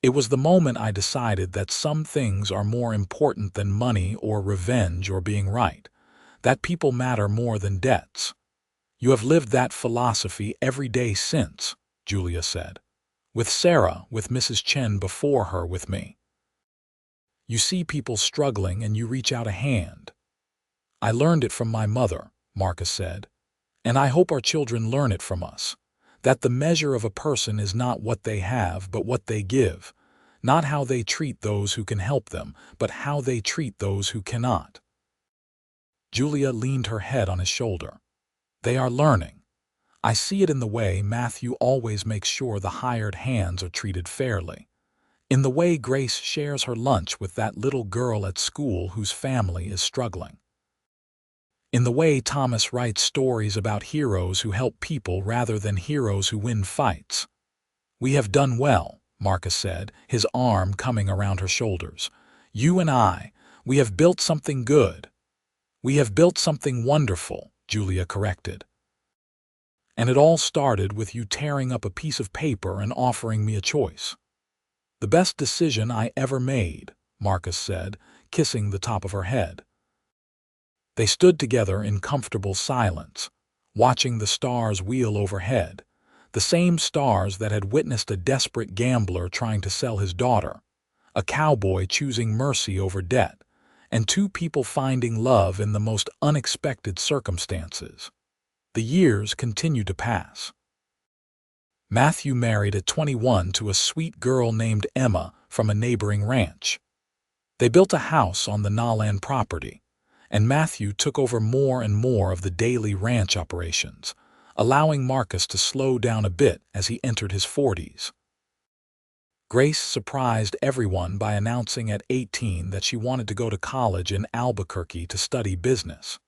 It was the moment I decided that some things are more important than money or revenge or being right, that people matter more than debts. You have lived that philosophy every day since," Julia said. "With Sarah, with Mrs. Chen before her, with me. You see people struggling and you reach out a hand." "I learned it from my mother," Marcus said. "And I hope our children learn it from us, that the measure of a person is not what they have but what they give, not how they treat those who can help them, but how they treat those who cannot." Julia leaned her head on his shoulder. "They are learning. I see it in the way Matthew always makes sure the hired hands are treated fairly, in the way Grace shares her lunch with that little girl at school whose family is struggling, in the way Thomas writes stories about heroes who help people rather than heroes who win fights." "We have done well," Marcus said, his arm coming around her shoulders. "You and I, we have built something good." "We have built something wonderful," Julia corrected. "And it all started with you tearing up a piece of paper and offering me a choice." "The best decision I ever made," Marcus said, kissing the top of her head. They stood together in comfortable silence, watching the stars wheel overhead, the same stars that had witnessed a desperate gambler trying to sell his daughter, a cowboy choosing mercy over debt, and two people finding love in the most unexpected circumstances. The years continued to pass. Matthew married at 21 to a sweet girl named Emma from a neighboring ranch. They built a house on the Nolan property, and Matthew took over more and more of the daily ranch operations, allowing Marcus to slow down a bit as he entered his 40s. Grace surprised everyone by announcing at 18 that she wanted to go to college in Albuquerque to study business.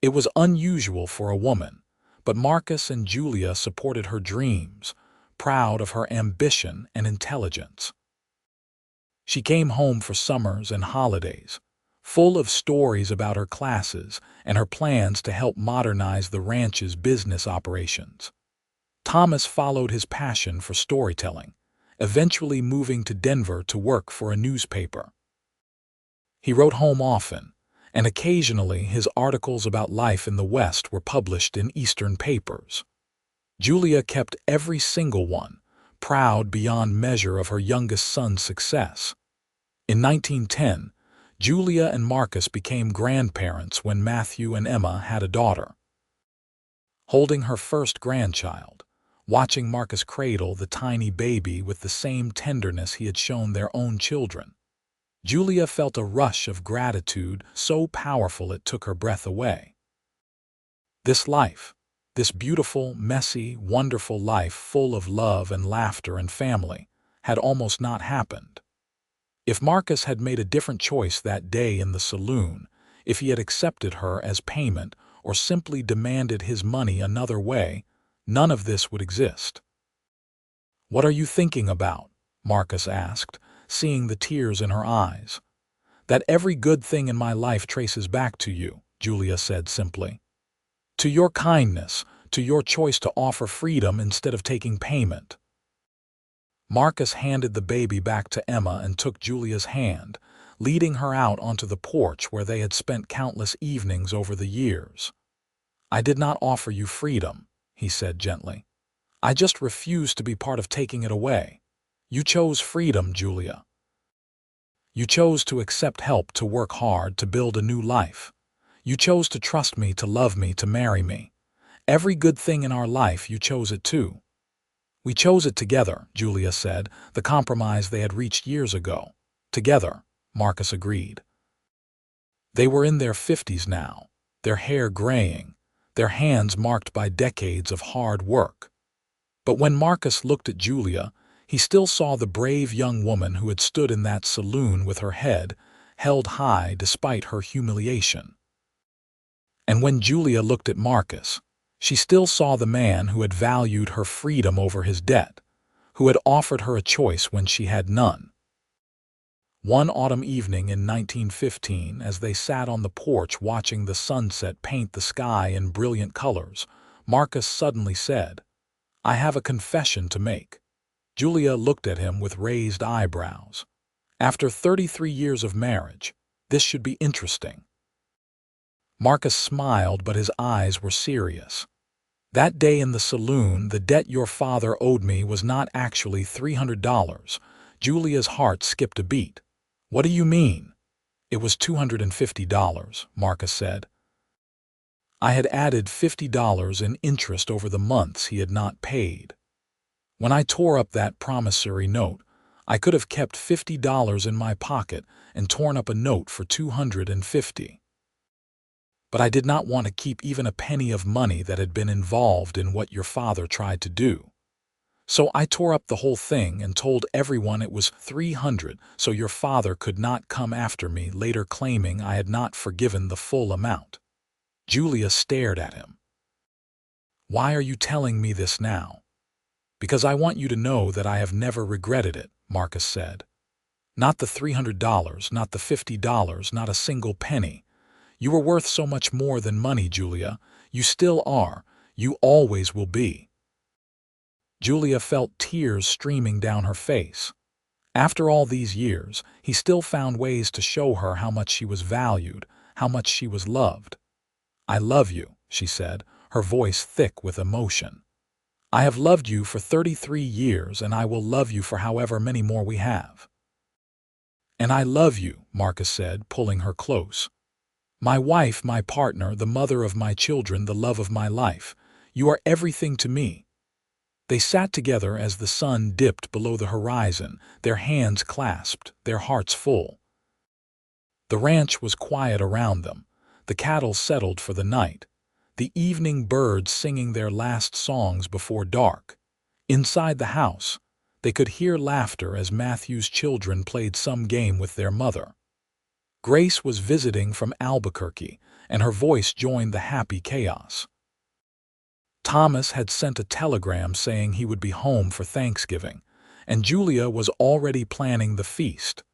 It was unusual for a woman, but Marcus and Julia supported her dreams, proud of her ambition and intelligence. She came home for summers and holidays, full of stories about her classes and her plans to help modernize the ranch's business operations. Thomas followed his passion for storytelling, eventually moving to Denver to work for a newspaper. He wrote home often, and occasionally his articles about life in the West were published in Eastern papers. Julia kept every single one, proud beyond measure of her youngest son's success. In 1910, Julia and Marcus became grandparents when Matthew and Emma had a daughter. Holding her first grandchild, watching Marcus cradle the tiny baby with the same tenderness he had shown their own children, Julia felt a rush of gratitude so powerful it took her breath away. This life, this beautiful, messy, wonderful life full of love and laughter and family, had almost not happened. If Marcus had made a different choice that day in the saloon, if he had accepted her as payment or simply demanded his money another way, none of this would exist. "What are you thinking about?" Marcus asked, seeing the tears in her eyes. "That every good thing in my life traces back to you," Julia said simply. "To your kindness, to your choice to offer freedom instead of taking payment." Marcus handed the baby back to Emma and took Julia's hand, leading her out onto the porch where they had spent countless evenings over the years. "I did not offer you freedom," he said gently. "I just refused to be part of taking it away. You chose freedom, Julia. You chose to accept help, to work hard, to build a new life. You chose to trust me, to love me, to marry me. Every good thing in our life, you chose it too." "We chose it together," Julia said, the compromise they had reached years ago. "Together," Marcus agreed. They were in their 50s now, their hair graying, their hands marked by decades of hard work. But when Marcus looked at Julia, he still saw the brave young woman who had stood in that saloon with her head held high despite her humiliation. And when Julia looked at Marcus, she still saw the man who had valued her freedom over his debt, who had offered her a choice when she had none. One autumn evening in 1915, as they sat on the porch watching the sunset paint the sky in brilliant colors, Marcus suddenly said, "I have a confession to make." Julia looked at him with raised eyebrows. "After 33 years of marriage, this should be interesting." Marcus smiled, but his eyes were serious. "That day in the saloon, the debt your father owed me was not actually $300. Julia's heart skipped a beat. "What do you mean?" "It was $250, Marcus said. "I had added $50 in interest over the months he had not paid. When I tore up that promissory note, I could have kept $50 in my pocket and torn up a note for $250. But I did not want to keep even a penny of money that had been involved in what your father tried to do. So I tore up the whole thing and told everyone it was $300 so your father could not come after me later claiming I had not forgiven the full amount." Julia stared at him. "Why are you telling me this now?" "Because I want you to know that I have never regretted it," Marcus said. "Not the $300, not the $50, not a single penny. You were worth so much more than money, Julia. You still are. You always will be." Julia felt tears streaming down her face. After all these years, he still found ways to show her how much she was valued, how much she was loved. "I love you," she said, her voice thick with emotion. "I have loved you for 33 years, and I will love you for however many more we have." "And I love you," Marcus said, pulling her close. "My wife, my partner, the mother of my children, the love of my life. You are everything to me." They sat together as the sun dipped below the horizon, their hands clasped, their hearts full. The ranch was quiet around them, the cattle settled for the night, the evening birds singing their last songs before dark. Inside the house, they could hear laughter as Matthew's children played some game with their mother. Grace was visiting from Albuquerque, and her voice joined the happy chaos. Thomas had sent a telegram saying he would be home for Thanksgiving, and Julia was already planning the feast.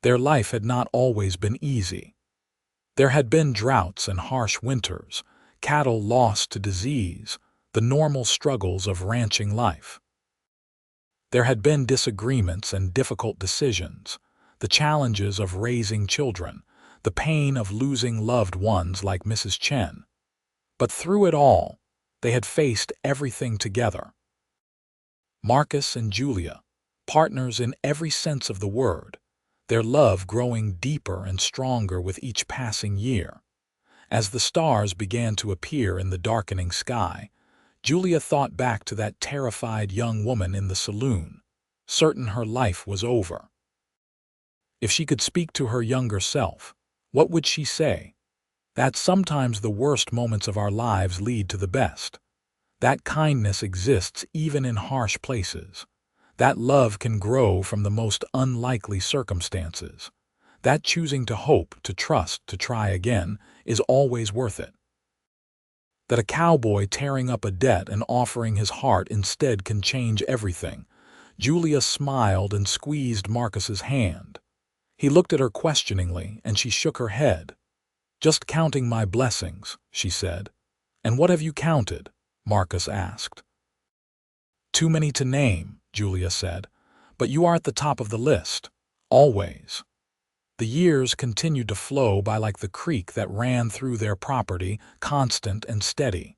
Their life had not always been easy. There had been droughts and harsh winters, cattle lost to disease, the normal struggles of ranching life. There had been disagreements and difficult decisions, the challenges of raising children, the pain of losing loved ones like Mrs. Chen. But through it all, they had faced everything together. Marcus and Julia, partners in every sense of the word, their love growing deeper and stronger with each passing year. As the stars began to appear in the darkening sky, Julia thought back to that terrified young woman in the saloon, certain her life was over. If she could speak to her younger self, what would she say? That sometimes the worst moments of our lives lead to the best. That kindness exists even in harsh places. That love can grow from the most unlikely circumstances. That choosing to hope, to trust, to try again is always worth it. That a cowboy tearing up a debt and offering his heart instead can change everything. Julia smiled and squeezed Marcus's hand. He looked at her questioningly, and she shook her head. "Just counting my blessings," she said. "And what have you counted?" Marcus asked. "Too many to name," Julia said, "but you are at the top of the list. Always." The years continued to flow by like the creek that ran through their property, constant and steady.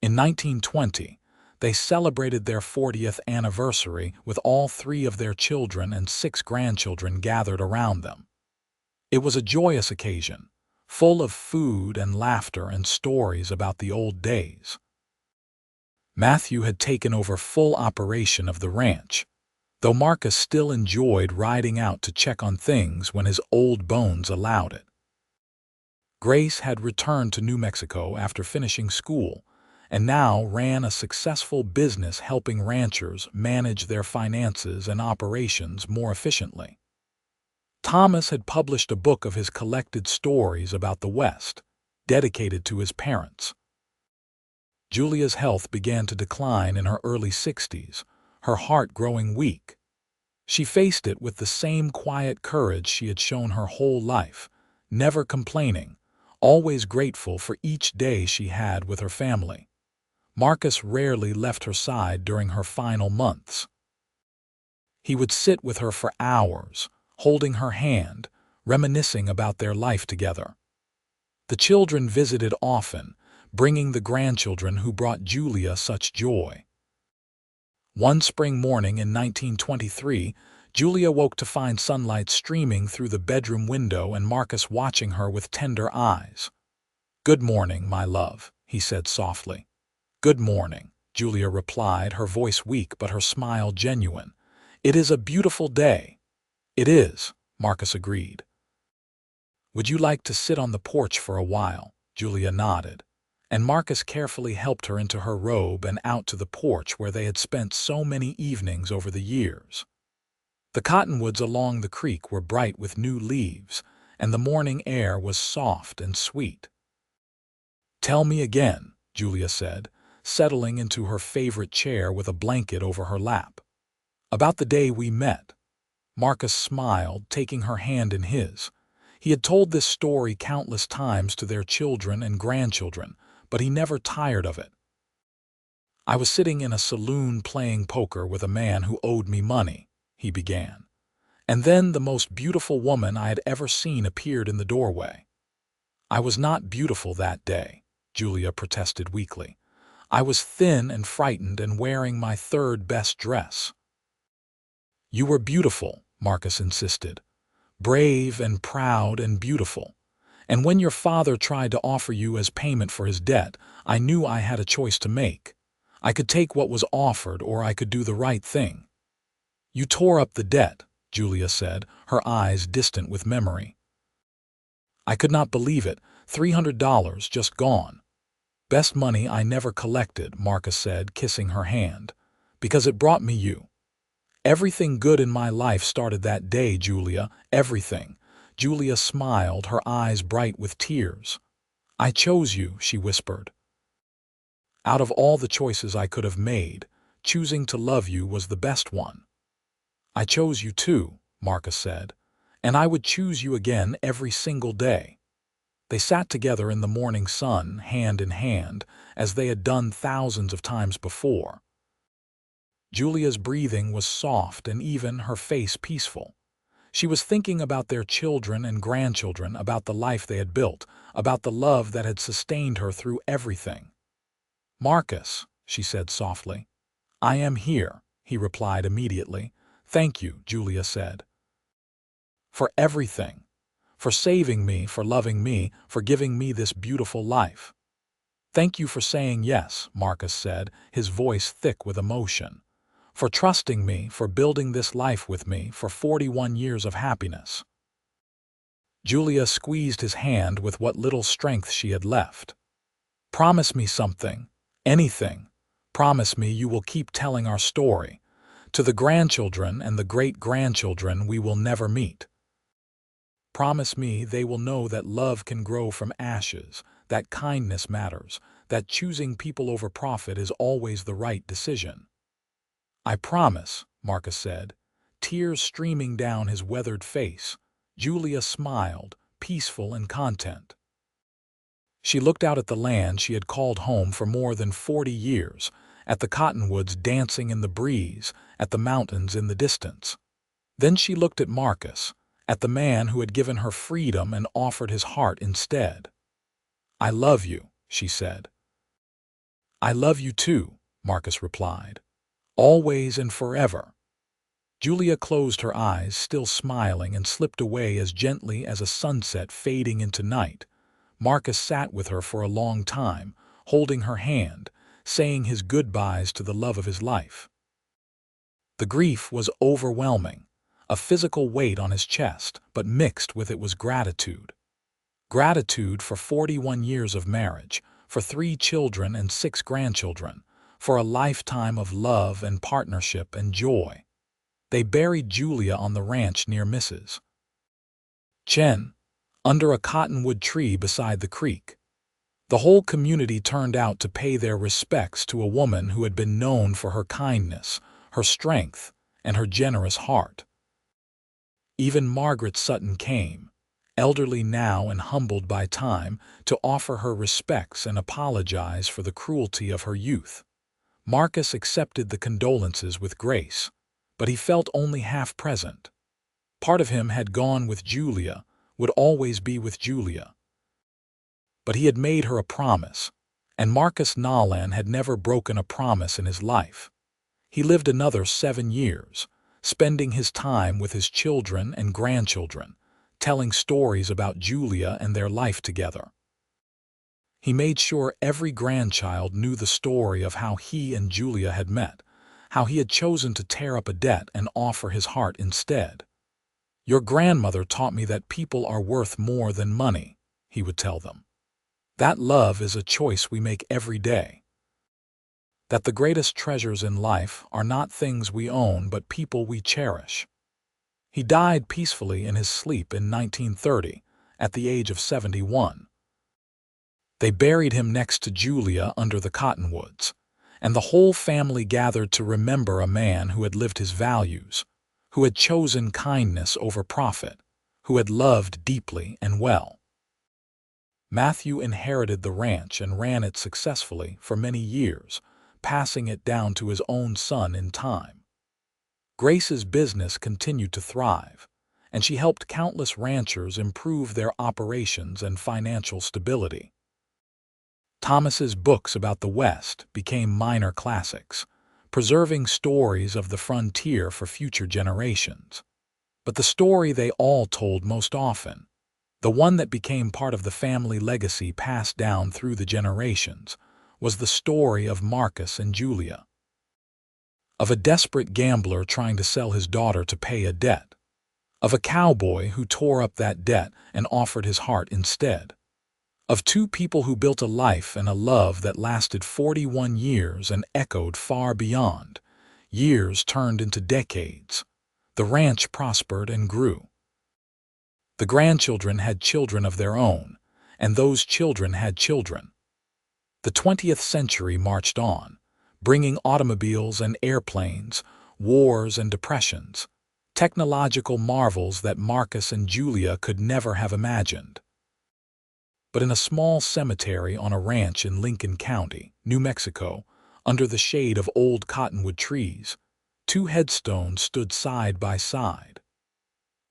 In 1920, they celebrated their 40th anniversary with all 3 of their children and 6 grandchildren gathered around them. It was a joyous occasion, full of food and laughter and stories about the old days. Matthew had taken over full operation of the ranch, though Marcus still enjoyed riding out to check on things when his old bones allowed it. Grace had returned to New Mexico after finishing school, and now ran a successful business helping ranchers manage their finances and operations more efficiently. Thomas had published a book of his collected stories about the West, dedicated to his parents. Julia's health began to decline in her early 60s, her heart growing weak. She faced it with the same quiet courage she had shown her whole life, never complaining, always grateful for each day she had with her family. Marcus rarely left her side during her final months. He would sit with her for hours, holding her hand, reminiscing about their life together. The children visited often, bringing the grandchildren who brought Julia such joy. One spring morning in 1923, Julia woke to find sunlight streaming through the bedroom window and Marcus watching her with tender eyes. "Good morning, my love," he said softly. "Good morning," Julia replied, her voice weak but her smile genuine. "It is a beautiful day." "It is," Marcus agreed. "Would you like to sit on the porch for a while?" Julia nodded, and Marcus carefully helped her into her robe and out to the porch where they had spent so many evenings over the years. The cottonwoods along the creek were bright with new leaves, and the morning air was soft and sweet. "Tell me again," Julia said, settling into her favorite chair with a blanket over her lap. "About the day we met." Marcus smiled, taking her hand in his. He had told this story countless times to their children and grandchildren, but he never tired of it. "I was sitting in a saloon playing poker with a man who owed me money," he began. "And then the most beautiful woman I had ever seen appeared in the doorway." "I was not beautiful that day," Julia protested weakly. "I was thin and frightened and wearing my third best dress." "You were beautiful," Marcus insisted. "Brave and proud and beautiful. And when your father tried to offer you as payment for his debt, I knew I had a choice to make. I could take what was offered or I could do the right thing." "You tore up the debt," Julia said, her eyes distant with memory. "I could not believe it. $300 just gone." "Best money I never collected," Marcus said, kissing her hand, "because it brought me you. Everything good in my life started that day, Julia, everything." Julia smiled, her eyes bright with tears. "I chose you," she whispered. "Out of all the choices I could have made, choosing to love you was the best one." "I chose you too," Marcus said, "and I would choose you again every single day." They sat together in the morning sun, hand in hand, as they had done thousands of times before. Julia's breathing was soft and even her face peaceful. She was thinking about their children and grandchildren, about the life they had built, about the love that had sustained her through everything. "Marcus," she said softly. "I am here," he replied immediately. "Thank you," Julia said. "For everything. For saving me, for loving me, for giving me this beautiful life." "Thank you for saying yes," Marcus said, his voice thick with emotion. for trusting me, for building this life with me, for 41 years of happiness." Julia squeezed his hand with what little strength she had left. "Promise me something, anything. Promise me you will keep telling our story, to the grandchildren and the great-grandchildren we will never meet. Promise me they will know that love can grow from ashes, that kindness matters, that choosing people over profit is always the right decision." "I promise," Marcus said, tears streaming down his weathered face. Julia smiled, peaceful and content. She looked out at the land she had called home for more than 40 years, at the cottonwoods dancing in the breeze, at the mountains in the distance. Then she looked at Marcus, at the man who had given her freedom and offered his heart instead. "I love you," she said. "I love you too," Marcus replied. "Always and forever." Julia closed her eyes, still smiling, and slipped away as gently as a sunset fading into night. Marcus sat with her for a long time, holding her hand, saying his goodbyes to the love of his life. The grief was overwhelming, a physical weight on his chest, but mixed with it was gratitude. Gratitude for 41 years of marriage, for 3 children and 6 grandchildren, for a lifetime of love and partnership and joy. They buried Julia on the ranch near Mrs. Chen, under a cottonwood tree beside the creek. The whole community turned out to pay their respects to a woman who had been known for her kindness, her strength, and her generous heart. Even Margaret Sutton came, elderly now and humbled by time, to offer her respects and apologize for the cruelty of her youth. Marcus accepted the condolences with grace, but he felt only half present. Part of him had gone with Julia, would always be with Julia. But he had made her a promise, and Marcus Nolan had never broken a promise in his life. He lived another 7 years, spending his time with his children and grandchildren, telling stories about Julia and their life together. He made sure every grandchild knew the story of how he and Julia had met, how he had chosen to tear up a debt and offer his heart instead. "Your grandmother taught me that people are worth more than money," he would tell them. "That love is a choice we make every day. That the greatest treasures in life are not things we own but people we cherish." He died peacefully in his sleep in 1930, at the age of 71. They buried him next to Julia under the cottonwoods, and the whole family gathered to remember a man who had lived his values, who had chosen kindness over profit, who had loved deeply and well. Matthew inherited the ranch and ran it successfully for many years, passing it down to his own son in time. Grace's business continued to thrive, and she helped countless ranchers improve their operations and financial stability. Thomas's books about the West became minor classics, preserving stories of the frontier for future generations. But the story they all told most often, the one that became part of the family legacy passed down through the generations, was the story of Marcus and Julia. Of a desperate gambler trying to sell his daughter to pay a debt. Of a cowboy who tore up that debt and offered his heart instead. Of 2 people who built a life and a love that lasted 41 years and echoed far beyond. Years turned into decades. The ranch prospered and grew. The grandchildren had children of their own, and those children had children. The 20th century marched on, bringing automobiles and airplanes, wars and depressions, technological marvels that Marcus and Julia could never have imagined. But in a small cemetery on a ranch in Lincoln County, New Mexico, under the shade of old cottonwood trees, 2 headstones stood side by side.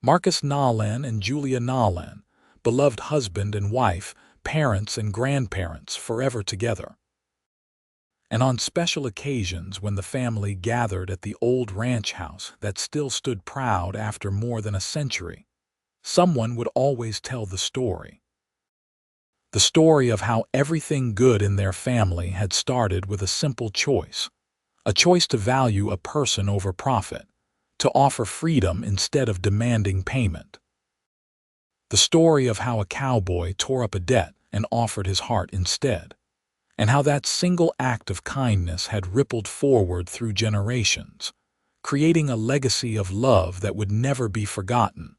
Marcus Nolan and Julia Nolan, beloved husband and wife, parents and grandparents, forever together. And on special occasions when the family gathered at the old ranch house that still stood proud after more than a century, someone would always tell the story. The story of how everything good in their family had started with a simple choice, a choice to value a person over profit, to offer freedom instead of demanding payment. The story of how a cowboy tore up a debt and offered his heart instead, and how that single act of kindness had rippled forward through generations, creating a legacy of love that would never be forgotten.